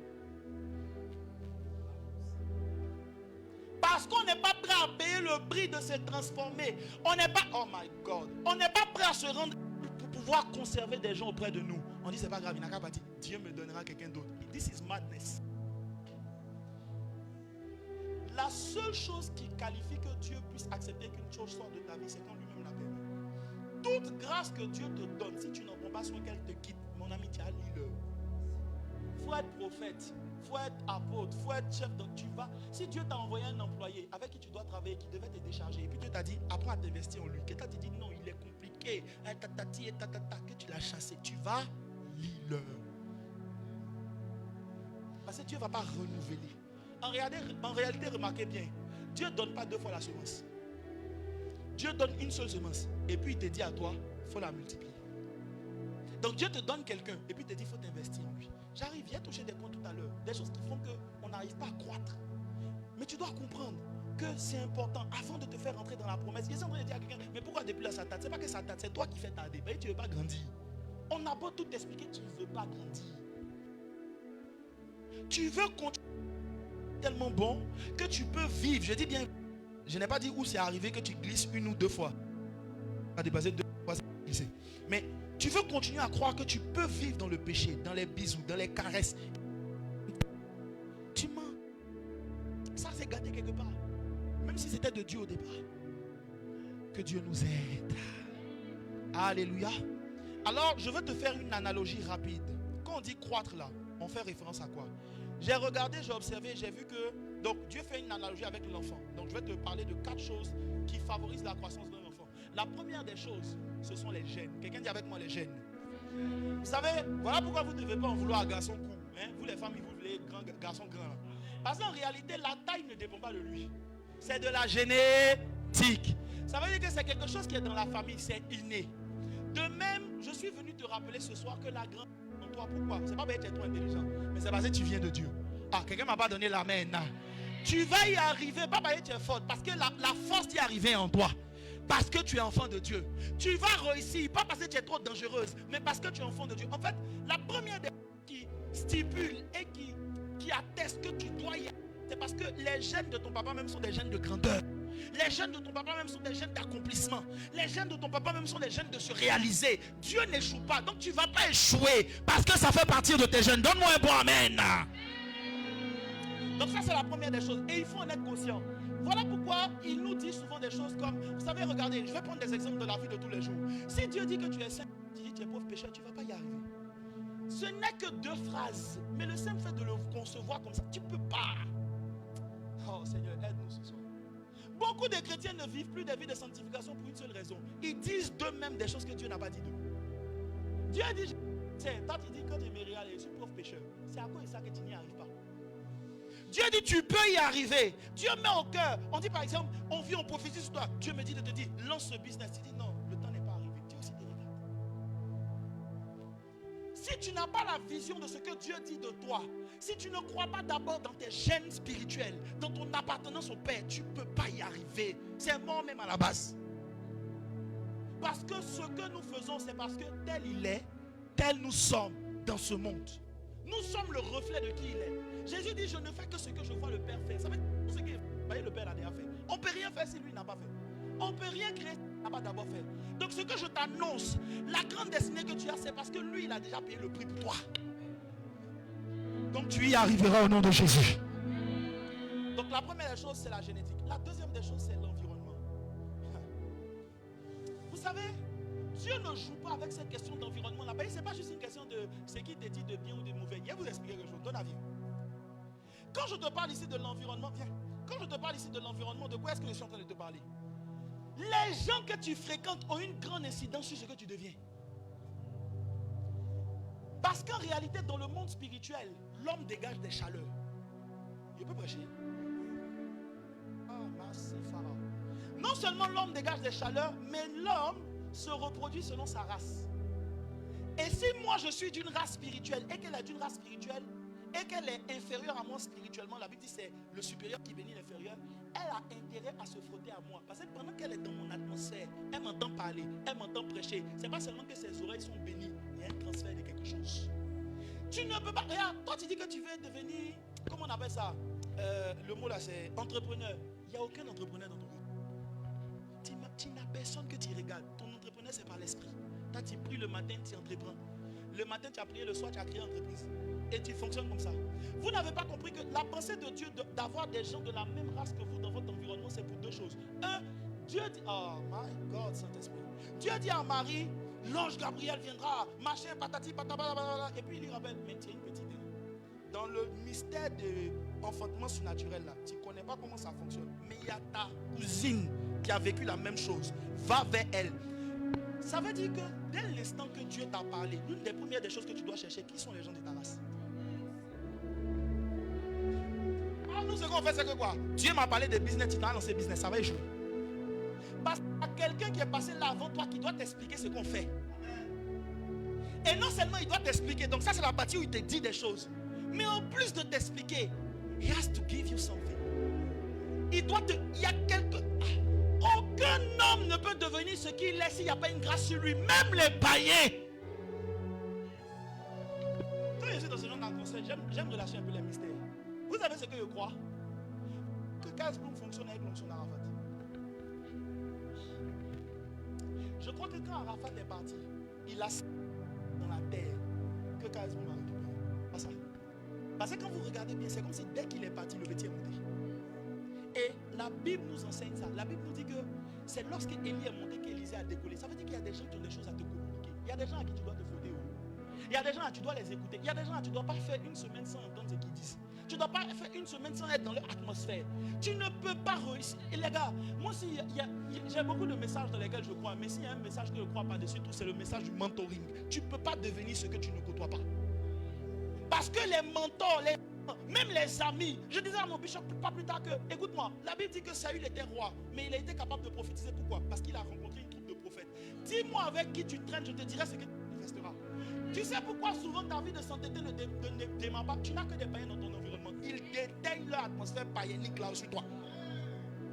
Parce qu'on n'est pas prêt à payer le prix de se transformer. On n'est pas, oh my God, on n'est pas prêt à se rendre pour pouvoir conserver des gens auprès de nous. On dit c'est pas grave, il n'a qu'à partir. Dieu me donnera quelqu'un d'autre. This is madness. La seule chose qui qualifie que Dieu puisse accepter qu'une chose sorte de ta vie, c'est quand lui-même la permet. Toute grâce que Dieu te donne, si tu n'en prends pas soin qu'elle te quitte, mon ami, tu as l'île. Il faut être prophète. Il faut être apôtre, il faut être chef. Donc tu vas. Si Dieu t'a envoyé un employé avec qui tu dois travailler, qui devait te décharger, et puis Dieu t'a dit, apprends à t'investir en lui. Quelqu'un te dit, non, il est compliqué. Que tu l'as chassé, tu vas l'île. Parce que Dieu ne va pas renouveler. En réalité, remarquez bien, Dieu ne donne pas 2 fois la semence. Dieu donne une seule semence. Et puis il te dit à toi, il faut la multiplier. Donc Dieu te donne quelqu'un, et puis il te dit, il faut t'investir en lui. J'arrive, viens toucher des points tout à l'heure. Des choses qui font qu'on n'arrive pas à croître. Mais tu dois comprendre que c'est important avant de te faire rentrer dans la promesse. Je suis en train de dire à quelqu'un, mais pourquoi depuis là ça tarde? C'est pas que ça tarde, c'est toi qui fais tarder. Mais tu ne veux pas grandir. On a beau tout t'expliquer, tu ne veux pas grandir. Tu veux continuer tellement bon que tu peux vivre. Je dis bien, je n'ai pas dit où c'est arrivé que tu glisses 1 ou 2 fois. Tu as dépassé 2 fois, c'est glissé. Mais tu veux continuer à croire que tu peux vivre dans le péché, dans les bisous, dans les caresses. Tu mens. Ça c'est gâté quelque part. Même si c'était de Dieu au départ. Que Dieu nous aide. Alléluia. Alors je veux te faire une analogie rapide. Quand on dit croître là, on fait référence à quoi? J'ai regardé, j'ai observé, j'ai vu que donc Dieu fait une analogie avec l'enfant. Donc je vais te parler de 4 choses qui favorisent la croissance d'un enfant. La première des choses, ce sont les gènes. Quelqu'un dit avec moi les gènes. Vous savez, voilà pourquoi vous ne devez pas en vouloir à garçon court. Hein? Vous les femmes, vous voulez garçon grand. Là. Parce qu'en réalité, la taille ne dépend pas de lui. C'est de la génétique. Ça veut dire que c'est quelque chose qui est dans la famille, c'est inné. De même, je suis venu te rappeler ce soir que la grande en toi, pourquoi? C'est pas parce que tu es trop intelligent, mais c'est parce que tu viens de Dieu. Ah, quelqu'un ne m'a pas donné la main. Non. Tu vas y arriver, pas parce que tu es forte, parce que la force d'y arriver en toi. Parce que tu es enfant de Dieu. Tu vas réussir, pas parce que tu es trop dangereuse, mais parce que tu es enfant de Dieu. En fait, la première des choses qui stipule et qui atteste que tu dois y aller, c'est parce que les gènes de ton papa même sont des gènes de grandeur. Les gènes de ton papa même sont des gènes d'accomplissement. Les gènes de ton papa même sont des gènes de se réaliser. Dieu n'échoue pas, donc tu ne vas pas échouer parce que ça fait partie de tes gènes. Donne-moi un bon amen. Donc ça c'est la première des choses et il faut en être conscient. Voilà pourquoi il nous dit souvent des choses comme, vous savez, regardez, je vais prendre des exemples de la vie de tous les jours. Si Dieu dit que tu es saint, tu dis que tu es pauvre pécheur, tu ne vas pas y arriver. Ce n'est que 2 phrases. Mais le simple fait de le concevoir comme ça, tu ne peux pas. Oh Seigneur, aide-nous ce soir. Beaucoup de chrétiens ne vivent plus des vies de sanctification pour une seule raison. Ils disent d'eux-mêmes des choses que Dieu n'a pas dit d'eux. Dieu a dit, toi tu dis quand tu me regardes, je suis pauvre pécheur. C'est à cause de ça que tu n'y arrives pas. Dieu dit tu peux y arriver. Dieu met au cœur. On dit par exemple, on vit, on prophétise sur toi. Dieu me dit de te dire, lance ce business. Tu dis non, le temps n'est pas arrivé. Dieu aussi te regarde. Si tu n'as pas la vision de ce que Dieu dit de toi, si tu ne crois pas d'abord dans tes gènes spirituels, dans ton appartenance au Père, tu ne peux pas y arriver. C'est mort même à la base. Parce que ce que nous faisons, c'est parce que tel il est, tel nous sommes dans ce monde. Nous sommes le reflet de qui il est. Jésus dit, je ne fais que ce que je vois le Père faire. Ça veut dire tout ce que le Père a déjà fait. On ne peut rien faire si lui n'a pas fait. On ne peut rien créer si lui n'a pas d'abord fait. Donc ce que je t'annonce, la grande destinée que tu as, c'est parce que lui, il a déjà payé le prix pour toi. Donc tu y arriveras au nom de Jésus. Donc la première des choses, c'est la génétique. La deuxième des choses, c'est l'environnement. Vous savez, Dieu ne joue pas avec cette question d'environnement là. Ce n'est pas juste une question de ce qui te dit de bien ou de mauvais. Il va vous expliquer quelque chose. Donne avis. Quand je te parle ici de l'environnement, viens. Quand je te parle ici de l'environnement, de quoi est-ce que je suis en train de te parler? Les gens que tu fréquentes ont une grande incidence sur ce que tu deviens. Parce qu'en réalité, dans le monde spirituel, l'homme dégage des chaleurs. Il peut prêcher. Non seulement l'homme dégage des chaleurs, mais l'homme se reproduit selon sa race. Et si moi je suis d'une race spirituelle et qu'elle est d'une race spirituelle et qu'elle est inférieure à moi spirituellement, la Bible dit c'est le supérieur qui bénit l'inférieur, elle a intérêt à se frotter à moi. Parce que pendant qu'elle est dans mon atmosphère, elle m'entend parler, elle m'entend prêcher. C'est pas seulement que ses oreilles sont bénies, il y a un transfert de quelque chose. Tu ne peux pas, regarde, toi tu dis que tu veux devenir, comment on appelle ça, le mot là c'est entrepreneur. Il n'y a aucun entrepreneur dans ton vie. Tu n'as personne que tu regardes. Ton entrepreneur c'est par l'esprit. Toi tu pries le matin, tu entreprends. Le matin tu as prié, le soir tu as créé entreprise. Et tu fonctionnes comme ça. Vous n'avez pas compris que la pensée de Dieu d'avoir des gens de la même race que vous dans votre environnement, c'est pour 2 choses. Un, Dieu dit, oh my God, Saint-Esprit. Dieu dit à Marie, l'ange Gabriel viendra, machin, patati, patata, et puis il lui rappelle, mais tu es une petite. Dans le mystère de l'enfantement surnaturel là, tu ne connais pas comment ça fonctionne. Mais il y a ta cousine qui a vécu la même chose. Va vers elle. Ça veut dire que dès l'instant que Dieu t'a parlé, l'une des premières des choses que tu dois chercher, qui sont les gens de ta race? Ah, nous, ce qu'on fait, c'est que quoi? Dieu m'a parlé de business, tu t'as lancé business, ça va échouer. Parce qu'il y a quelqu'un qui est passé là avant toi qui doit t'expliquer ce qu'on fait. Et non seulement il doit t'expliquer, donc ça c'est la partie où il te dit des choses. Mais en plus de t'expliquer, he has to give you something. Il doit te... Il y a quelque... Aucun homme ne peut devenir ce qu'il est s'il n'y a pas une grâce sur lui. Même les païens. Quand je suis dans ce genre d'atmosphère, j'aime relâcher un peu les mystères. Vous savez ce que je crois? Que Kazboum fonctionne avec l'onction d'Arafat. Je crois que quand Arafat est parti, il a dans la terre que Kazboum a récupéré. Pas ça. Parce que quand vous regardez bien, c'est comme si dès qu'il est parti, le petit est monté. Et la Bible nous enseigne ça. La Bible nous dit que c'est lorsque Élie est monté qu'Élisée a décollé. Ça veut dire qu'il y a des gens qui ont des choses à te communiquer. Il y a des gens à qui tu dois te frotter au haut. Il y a des gens à qui tu dois les écouter. Il y a des gens à qui tu ne dois pas faire une semaine sans entendre ce qu'ils disent. Tu ne dois pas faire une semaine sans être dans leur atmosphère. Tu ne peux pas réussir. Et les gars, moi aussi, j'ai beaucoup de messages dans lesquels je crois. Mais s'il y a un message que je crois par-dessus tout, c'est le message du mentoring. Tu ne peux pas devenir ce que tu ne côtoies pas. Parce que les mentors, même les amis, je disais à mon bishop pas plus tard que, écoute-moi, la Bible dit que Saül était roi, mais il a été capable de prophétiser. Pourquoi? Parce qu'il a rencontré une troupe de prophètes. Dis-moi avec qui tu traînes, je te dirai ce que tu manifesteras. Tu sais pourquoi souvent ta vie de sainteté ne démarre pas? Tu n'as que des païens dans ton environnement. Ils déteignent leur atmosphère païennique là sur toi.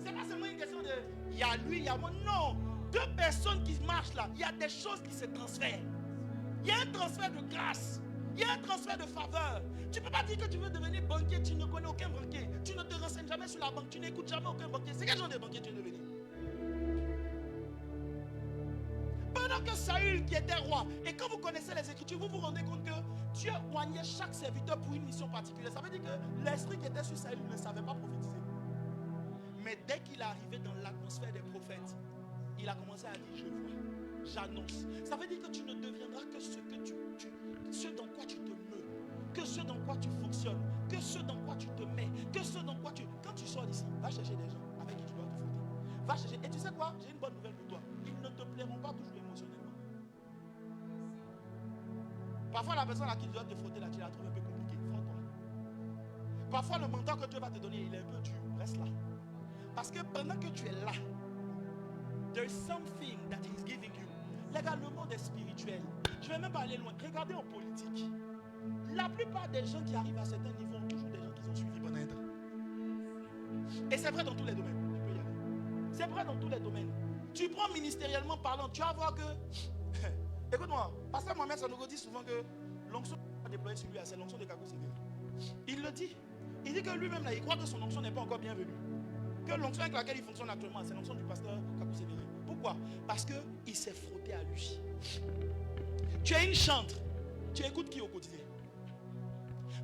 C'est pas seulement une question de, il y a lui, il y a moi. Non, 2 personnes qui marchent là, il y a des choses qui se transfèrent. Il y a un transfert de grâce. Il y a un transfert de faveur. Tu ne peux pas dire que tu veux devenir banquier, tu ne connais aucun banquier. Tu ne te renseignes jamais sur la banque, tu n'écoutes jamais aucun banquier. C'est quel genre de banquier tu veux devenir? Pendant que Saül qui était roi, et quand vous connaissez les Écritures, vous vous rendez compte que Dieu oignait chaque serviteur pour une mission particulière. Ça veut dire que l'esprit qui était sur Saül ne savait pas prophétiser. Mais dès qu'il est arrivé dans l'atmosphère des prophètes, il a commencé à dire, je vois. j'annonce. Ça veut dire que tu ne deviendras que ce dans quoi tu te meux, que ce dans quoi tu fonctionnes, que ce dans quoi tu te mets, que ce dans quoi tu... Quand tu sors d'ici, va chercher des gens avec qui tu dois te frotter. Va chercher. Et tu sais quoi? J'ai une bonne nouvelle pour toi. Ils ne te plairont pas toujours émotionnellement. Parfois, la personne à qui tu dois te frotter, là, tu la trouves un peu compliquée. Frotte-toi. Parfois, le mentor que Dieu va te donner, il est un peu dur. Reste là. Parce que pendant que tu es là, there is something that he is giving you. Les gars, le monde est spirituel. Je ne vais même pas aller loin. Regardez en politique. La plupart des gens qui arrivent à certains niveaux ont toujours des gens qui ont suivi pendant un temps. Et c'est vrai dans tous les domaines. Tu peux y aller. C'est vrai dans tous les domaines. Tu prends ministériellement parlant, tu vas voir que... Écoute-moi, Pasteur Mohamed Sanogo dit souvent que l'onction a déployé sur lui, c'est l'onction de Kakou Sévéré. Il le dit. Il dit que lui-même, là, il croit que son onction n'est pas encore bienvenue. Que l'onction avec laquelle il fonctionne actuellement, c'est l'onction du pasteur Kakou Sévéré. Pourquoi? Parce qu'il s'est frotté à lui. Tu es une chantre. Tu écoutes qui au quotidien?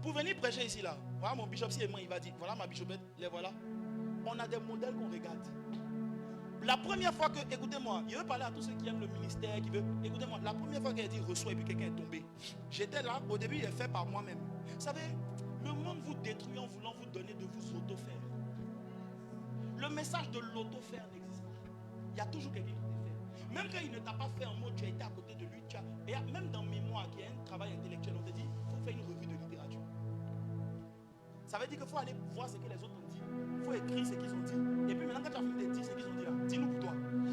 Pour venir prêcher ici, là, voilà mon bishop, si il va dire, voilà ma bishopette, les voilà. On a des modèles qu'on regarde. La première fois que, écoutez-moi, il veut parler à tous ceux qui aiment le ministère, qui veut, écoutez-moi, la première fois qu'il a dit reçois et puis quelqu'un est tombé. J'étais là, au début il est fait par moi-même. Vous savez, le monde vous détruit en voulant vous donner de vous auto-faire. Le message de l'auto-faire n'existe pas. Il y a toujours quelqu'un qui te fait. Même quand il ne t'a pas fait un mot, tu as été à côté de lui. Et même dans Mémoire, qui est un travail intellectuel, on te dit, il faut faire une revue de littérature. Ça veut dire qu'il faut aller voir ce que les autres ont dit. Il faut écrire ce qu'ils ont dit. Et puis maintenant, quand tu as fini de dire ce qu'ils ont dit là, dis-nous pour toi.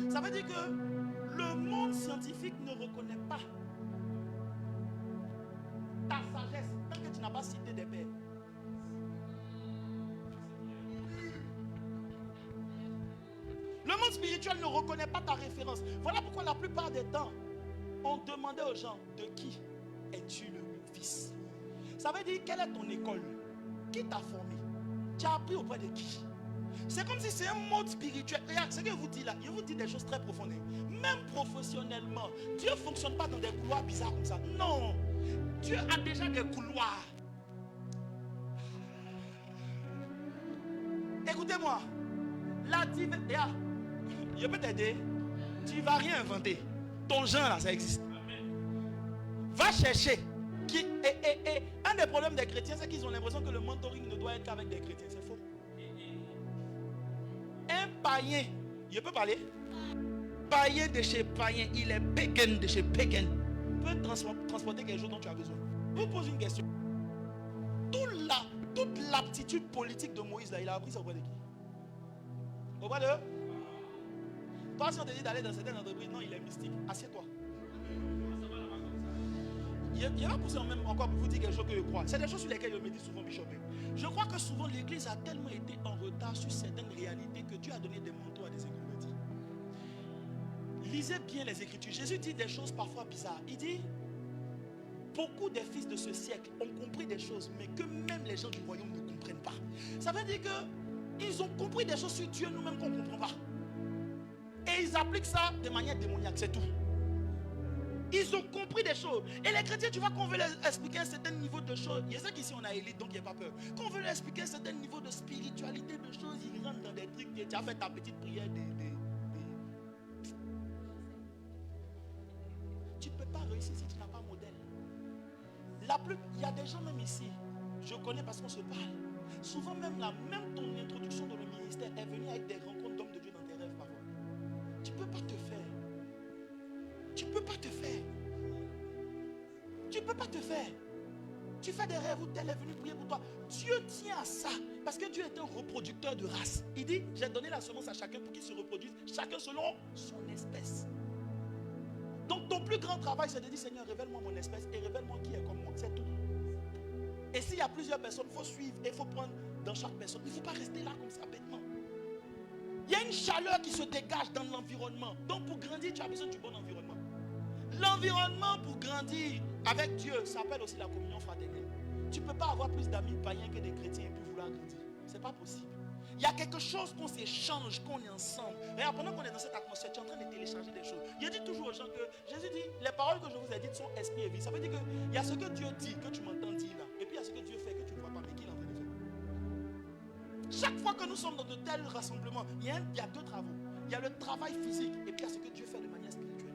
Ça veut dire que le monde scientifique ne reconnaît pas ta sagesse tant que tu n'as pas cité des pères. Le monde spirituel ne reconnaît pas ta référence. Voilà pourquoi la plupart des temps, on demandait aux gens, de qui es-tu le fils? Ça veut dire, quelle est ton école? Qui t'a formé? Tu as appris auprès de qui? C'est comme si c'est un mode spirituel. Regarde, ce que je vous dis là, il vous dit des choses très profondes. Même professionnellement, Dieu ne fonctionne pas dans des couloirs bizarres comme ça. Non, Dieu a déjà des couloirs. Écoutez-moi, la divinité, je peux t'aider. Tu ne vas rien inventer. Ton genre là, ça existe. Va chercher. Un des problèmes des chrétiens, c'est qu'ils ont l'impression que le mentoring ne doit être qu'avec des chrétiens. C'est faux. Un païen, je peux parler? Païen de chez païen, il est pagan de chez pagan. Peut transporter quelque chose dont tu as besoin. Je vous pose une question. Toute l'aptitude politique de Moïse, là, il a appris ça auprès de qui? Auprès de? Toi, si on te dit d'aller dans certaines entreprises, non, il est mystique. Assieds-toi. Il va pousser même encore pour vous dire quelque chose que je crois. C'est des choses sur lesquelles je me dis souvent, Bishop. Je crois que souvent l'église a tellement été en retard sur certaines réalités que Dieu a donné des manteaux à des inconvertis. Lisez bien les Écritures. Jésus dit des choses parfois bizarres. Il dit, beaucoup des fils de ce siècle ont compris des choses, mais que même les gens du royaume ne comprennent pas. Ça veut dire qu'ils ont compris des choses sur Dieu nous-mêmes qu'on ne comprend pas. Et ils appliquent ça de manière démoniaque, c'est tout. Ils ont compris des choses. Et les chrétiens, tu vois qu'on veut leur expliquer un certain niveau de choses. Il y a ça qu'ici on a élite, donc il n'y a pas peur. Quand on veut leur expliquer un certain niveau de spiritualité, de choses, ils rentrent dans des trucs. Tu as fait ta petite prière. Tu ne peux pas réussir si tu n'as pas de modèle. Il y a des gens même ici, je connais parce qu'on se parle. Souvent même ton introduction dans le ministère est venue avec des rencontres d'hommes de Dieu dans tes rêves parfois. Tu ne peux pas te faire. Tu ne peux pas te faire. Tu ne peux pas te faire. Tu fais des rêves où tel est venu prier pour toi. Dieu tient à ça. Parce que Dieu est un reproducteur de race. Il dit, j'ai donné la semence à chacun pour qu'il se reproduise. Chacun selon son espèce. Donc ton plus grand travail, c'est de dire, Seigneur, révèle-moi mon espèce et révèle-moi qui est comme moi. C'est tout. Et s'il y a plusieurs personnes, il faut suivre et il faut prendre dans chaque personne. Il ne faut pas rester là comme ça bêtement. Il y a une chaleur qui se dégage dans l'environnement. Donc pour grandir, tu as besoin du bon environnement. L'environnement pour grandir avec Dieu s'appelle aussi la communion fraternelle. Tu ne peux pas avoir plus d'amis païens que des chrétiens et puis vouloir grandir. Ce n'est pas possible. Il y a quelque chose qu'on s'échange, qu'on est ensemble. Regarde, pendant qu'on est dans cette atmosphère, tu es en train de télécharger des choses. Je dis toujours aux gens que Jésus dit, les paroles que je vous ai dites sont esprit et vie. Ça veut dire qu'il y a ce que Dieu dit, que tu m'entends dire là. Et puis il y a ce que Dieu fait, que tu ne vois pas, mais qu'il est en train de faire. Chaque fois que nous sommes dans de tels rassemblements, il y a deux travaux. Il y a le travail physique et puis il y a ce que Dieu fait de manière spirituelle.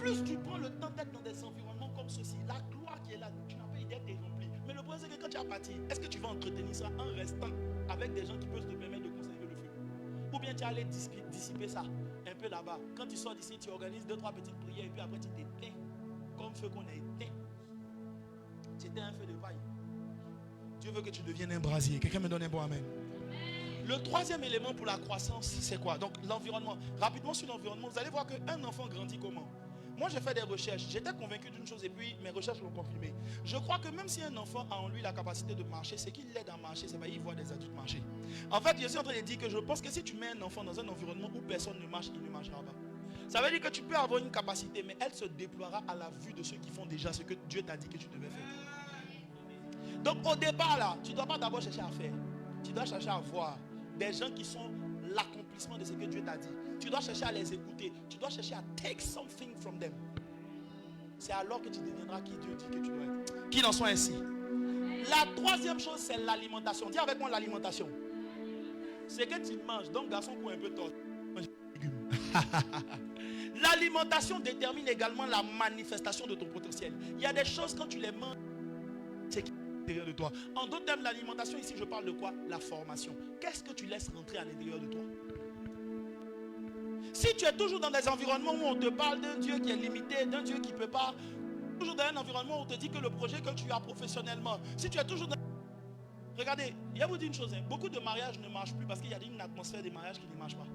plus tu prends le temps d'être dans des environnements comme ceci, la gloire qui est là, tu n'as pas idée d'être rempli. Mais le problème, c'est que quand tu as parti, est-ce que tu vas entretenir ça en restant avec des gens qui peuvent te permettre de conserver le feu? Ou bien tu es allé dissiper ça un peu là-bas. Quand tu sors d'ici, tu organises 2-3 petites prières et puis après tu t'éteins comme feu qu'on a éteint. Tu étais un feu de paille. Dieu veut que tu deviennes un brasier. Quelqu'un me donne un bon amen. Le troisième élément pour la croissance, c'est quoi? Donc l'environnement. Rapidement sur l'environnement, vous allez voir qu'un enfant grandit comment? Moi j'ai fait des recherches, j'étais convaincu d'une chose et puis mes recherches l'ont confirmé. Je crois que même si un enfant a en lui la capacité de marcher, c'est qu'il l'aide à marcher, c'est pas qu'il voit des adultes marcher. En fait, je suis en train de dire que je pense que si tu mets un enfant dans un environnement où personne ne marche, il ne marchera pas. Ça veut dire que tu peux avoir une capacité, mais elle se déploiera à la vue de ceux qui font déjà ce que Dieu t'a dit que tu devais faire. Donc au départ là, tu ne dois pas d'abord chercher à faire. Tu dois chercher à voir des gens qui sont l'accomplissement de ce que Dieu t'a dit. Tu dois chercher à les écouter. Tu dois chercher à take something from them. C'est alors que tu deviendras qui Dieu dit que tu dois être. Qu'il en soit ainsi. La troisième chose, c'est l'alimentation. Dis avec moi l'alimentation. C'est que tu manges. Donc garçon court un peu tort. L'alimentation détermine également la manifestation de ton potentiel. Il y a des choses quand tu les manges, c'est qui est à l'intérieur de toi. En d'autres termes, l'alimentation ici, je parle de quoi? La formation. Qu'est-ce que tu laisses rentrer à l'intérieur de toi? Si tu es toujours dans des environnements où on te parle d'un Dieu qui est limité, d'un Dieu qui ne peut pas, toujours dans un environnement où on te dit que le projet que tu as professionnellement, si tu es toujours dans... Regardez, il y a vous dire une chose, hein, beaucoup de mariages ne marchent plus parce qu'il y a une atmosphère des mariages qui ne marche pas.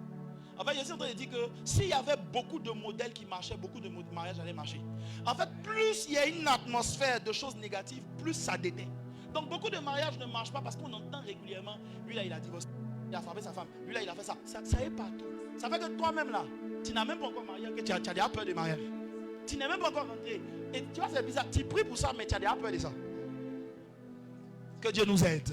En fait, je suis en train de dire que s'il y avait beaucoup de modèles qui marchaient, beaucoup de mariages allaient marcher. En fait, plus il y a une atmosphère de choses négatives, plus ça déteint. Donc beaucoup de mariages ne marchent pas parce qu'on entend régulièrement, lui là il a divorcé, il a frappé sa femme, lui là il a fait ça. Ça est partout. Ça fait que toi-même là, tu n'as même pas encore marié, que tu as déjà peur de mariage. Tu n'es même pas encore rentré. Et tu vois, c'est bizarre, tu pries pour ça, mais tu as déjà peur de ça. Que Dieu nous aide.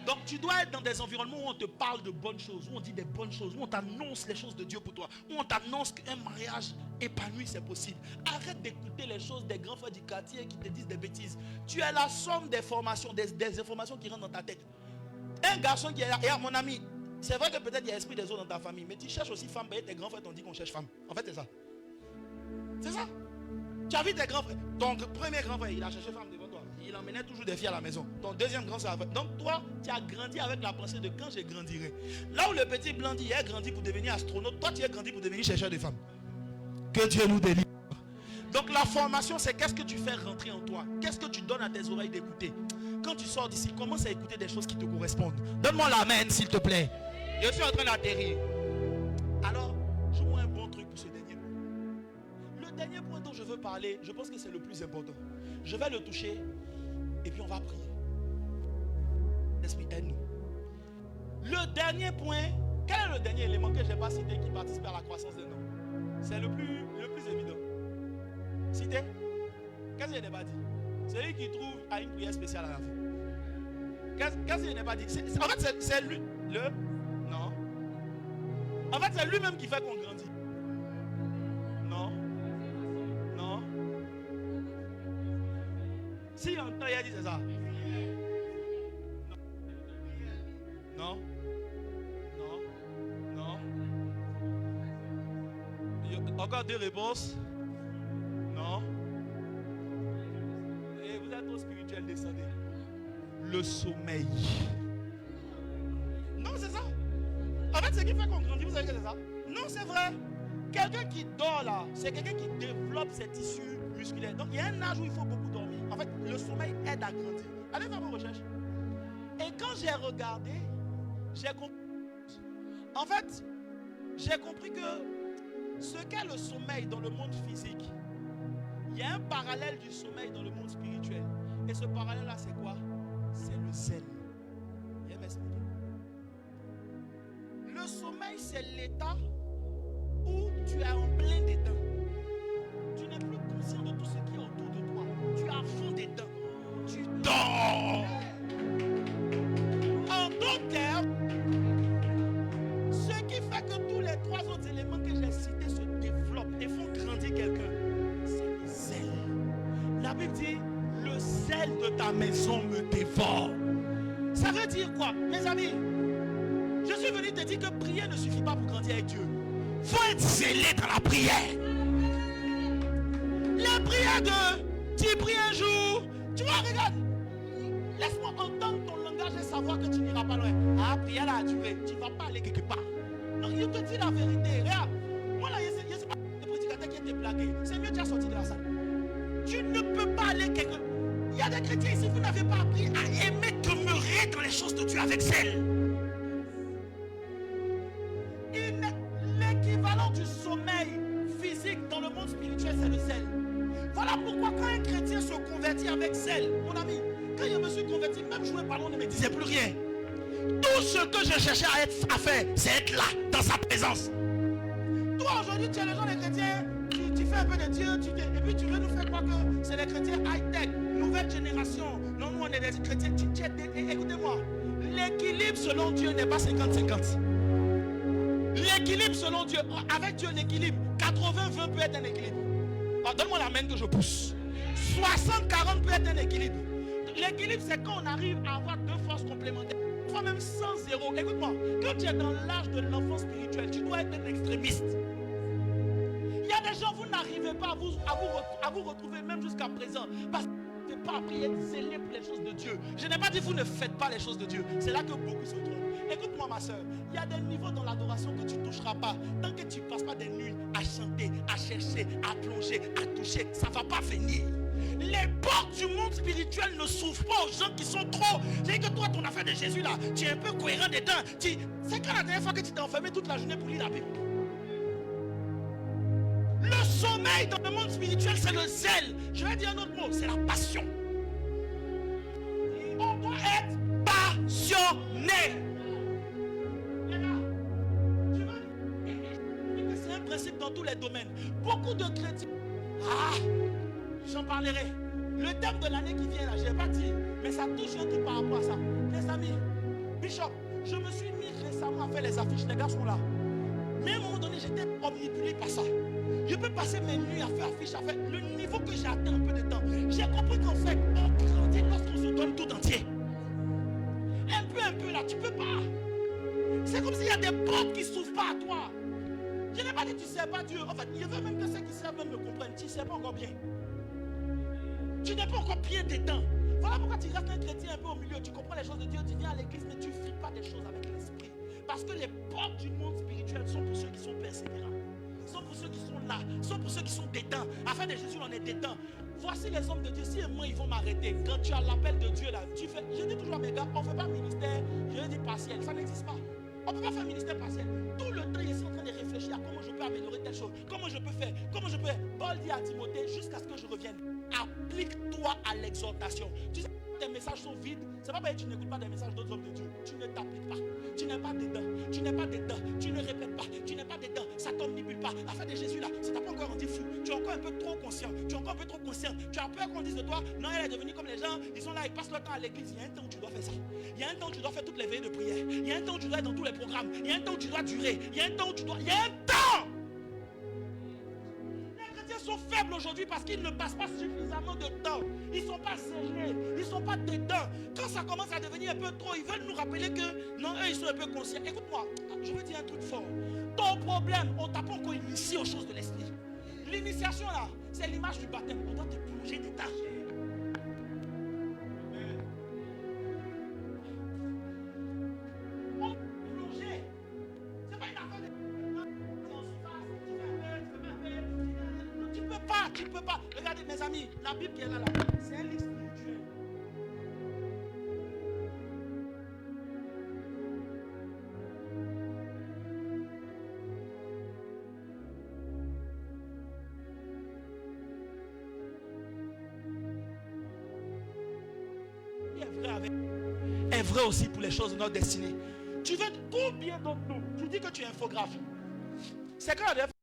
Donc tu dois être dans des environnements où on te parle de bonnes choses, où on dit des bonnes choses, où on t'annonce les choses de Dieu pour toi, où on t'annonce qu'un mariage épanoui c'est possible. Arrête d'écouter les choses des grands frères du quartier qui te disent des bêtises. Tu es la somme des formations, des informations qui rentrent dans ta tête. Un garçon qui est là, et mon ami, c'est vrai que peut-être il y a l'esprit des autres dans ta famille, mais tu cherches aussi femme, et tes grands frères t'ont dit qu'on cherche femme. En fait c'est ça. C'est ça. Tu as vu tes grands frères. Ton premier grand frère, il a cherché femme devant toi. Il emmenait toujours des filles à la maison. Ton deuxième grand frère. Donc toi, tu as grandi avec la pensée de quand je grandirai. Là où le petit blanc dit, il a grandi pour devenir astronaute. Toi, tu as grandi pour devenir chercheur de femmes. Que Dieu nous délivre. Donc la formation, c'est qu'est-ce que tu fais rentrer en toi. Qu'est-ce que tu donnes à tes oreilles d'écouter. Quand tu sors d'ici, commence à écouter des choses qui te correspondent. Donne-moi l'amen, s'il te plaît. Je suis en train d'atterrir. Alors, joue-moi un bon truc pour ce dernier point. Le dernier point dont je veux parler, je pense que c'est le plus important. Je vais le toucher et puis on va prier. L'Esprit aide-nous. Le dernier point, quel est le dernier élément que je n'ai pas cité qui participe à la croissance d'un homme? C'est le plus évident. Cité. Qu'est-ce que je n'ai pas dit? Celui qui trouve à une prière spéciale à la fin. Qu'est-ce que je n'ai pas dit? En fait, c'est lui. Non. En fait, c'est lui-même qui fait qu'on grandit. Non. Non. Si entend, il a dit c'est ça. Non. Non. Non. Encore deux réponses. Non. Et vous êtes trop spirituel, descendez. Le sommeil. Non, c'est ça. En fait, ce qui fait qu'on grandit, vous savez que c'est ça? Non, c'est vrai. Quelqu'un qui dort là, c'est quelqu'un qui développe ses tissus musculaires. Donc il y a un âge où il faut beaucoup dormir. En fait, le sommeil aide à grandir. Allez faire vos recherches. Et quand j'ai regardé, j'ai compris. En fait, j'ai compris que ce qu'est le sommeil dans le monde physique, il y a un parallèle du sommeil dans le monde spirituel. Et ce parallèle-là, c'est quoi? C'est le zèle. Viens m'expliquer. Le sommeil, c'est l'état où tu es en plein dédain. Tu n'es plus conscient de tout ce qui est autour de toi. Tu es à fond dédain. Tu dors. En d'autres termes, ce qui fait que tous les trois autres éléments que j'ai cités se développent et font grandir quelqu'un, c'est le zèle. La Bible dit, le zèle de ta maison me dévore. Ça veut dire quoi, mes amis? Je suis venu te dire que prier ne suffit pas pour grandir avec Dieu. Il faut être zélé dans la prière. tu pries un jour. Tu vois, regarde. Laisse-moi entendre ton langage et savoir que tu n'iras pas loin. Ah, prière a duré. Tu ne vas pas aller quelque part. Non, il te dit la vérité. Regarde. Moi là, je ne sais pas le prédicateur qui était blagué. C'est mieux que tu as sorti de la salle. Tu ne peux pas aller quelque part. Il y a des chrétiens ici, vous n'avez pas appris à aimer demeurer dans les choses de Dieu avec zèle. L'équivalent du sommeil physique dans le monde spirituel, c'est le zèle. Voilà pourquoi quand un chrétien se convertit avec zèle, mon ami, quand je me suis converti, même jouer ballon ne me disait plus rien. Tout ce que je cherchais à faire, c'est être là, dans sa présence. Toi aujourd'hui, tu es le genre de chrétien, tu fais un peu de Dieu, et puis tu veux nous faire croire que c'est les chrétiens high-tech, nouvelle génération. Non, nous on est des chrétiens, écoutez-moi, l'équilibre selon Dieu n'est pas 50-50. L'équilibre selon Dieu, avec Dieu l'équilibre, 80-20 peut être un équilibre. Donne-moi la main que je pousse. 60-40 peut être un équilibre. L'équilibre c'est quand on arrive à avoir deux forces complémentaires. Toi même 100-0. Écoute-moi, quand tu es dans l'âge de l'enfant spirituel, tu dois être un extrémiste. Il y a des gens, vous n'arrivez pas à vous retrouver même jusqu'à présent. Parce que vous n'avez pas appris à être zélé pour les choses de Dieu. Je n'ai pas dit vous ne faites pas les choses de Dieu. C'est là que beaucoup se trompent. Écoute-moi ma soeur, il y a des niveaux dans l'adoration que tu ne toucheras pas. Tant que tu ne passes pas des nuits à chanter, à chercher, à plonger, à toucher, ça ne va pas venir. Les portes du monde spirituel ne s'ouvrent pas aux gens qui sont trop. J'ai dit que toi, ton affaire de Jésus là, tu es un peu cohérent dedans. C'est quand la dernière fois que tu t'es enfermé toute la journée pour lire la Bible? Le sommeil dans le monde spirituel, c'est le zèle. Je vais dire un autre mot, c'est la passion. On doit être passionné. C'est un principe dans tous les domaines. Beaucoup de chrétiens. J'en parlerai. Le thème de l'année qui vient là, je n'ai pas dit, mais ça touche un truc par rapport à ça. Les amis, Bishop, je me suis mis récemment à faire les affiches, les gars sont là. Mais à un moment donné, j'étais omnibulé par ça. Je peux passer mes nuits à faire affiches, à faire le niveau que j'ai atteint un peu de temps. J'ai compris qu'en fait, on grandit lorsqu'on se donne tout entier. Un peu là, tu peux pas. C'est comme s'il y a des portes qui ne s'ouvrent pas à toi. Je n'ai pas dit tu ne sais pas Dieu. En fait, il veut même que ceux qui savent même me comprennent. Tu ne sais pas encore bien. Tu n'es pas encore bien dedans. Voilà pourquoi tu restes un chrétien un peu au milieu. Tu comprends les choses de Dieu, tu viens à l'église, mais tu ne fais pas des choses avec l'esprit. Parce que les portes du monde spirituel sont pour ceux qui sont persévérants. Sont pour ceux qui sont là. Sont pour ceux qui sont dedans. Afin de Jésus, on est dedans. Voici les hommes de Dieu. Si moi ils vont m'arrêter, quand tu as l'appel de Dieu là, tu fais. Je dis toujours à mes gars, on ne fait pas ministère, je dis partiel. Ça n'existe pas. On ne peut pas faire ministère partiel. Tout le temps, ils sont en train de réfléchir à comment je peux améliorer telle chose. Comment je peux faire. Comment je peux. Paul dit à Timothée, jusqu'à ce que je revienne, applique-toi à l'exhortation. Tu sais, tes messages sont vides. C'est pas parce que tu n'écoutes pas des messages d'autres hommes de Dieu. Tu ne t'appliques pas. Tu n'es pas dedans. Tu n'es pas dedans. Tu ne répètes pas. Tu n'es pas dedans. Ça ne t'omnibule pas. L'affaire de Jésus là, ça t'a pas encore rendu fou. Tu es encore un peu trop conscient. Tu es encore un peu trop conscient. Tu as peur qu'on dise de toi, non, elle est devenue comme les gens. Ils sont là, ils passent leur temps à l'église. Il y a un temps où tu dois faire ça. Il y a un temps où tu dois faire toutes les veillées de prière. Il y a un temps où tu dois être dans tous les programmes. Il y a un temps où tu dois durer. Il y a un temps où tu dois. Il y a un temps. Les chrétiens sont faibles aujourd'hui parce qu'ils ne passent pas suffisamment de temps. Ils ne sont pas zélés. Ils ne sont pas dedans. Quand ça commence à devenir un peu trop, ils veulent nous rappeler que non, eux, ils sont un peu conscients. Écoute-moi, je veux dire un truc fort. Ton problème, on t'a pas encore initié aux choses de l'esprit. L'initiation là, c'est l'image du baptême. On doit te plonger dedans. Tu ne peux pas. Regardez mes amis, la Bible qui est là, c'est un livre spirituel. Est vrai aussi pour les choses de notre destinée. Tu veux combien d'autres nous? Tu dis que tu es infographe. C'est quand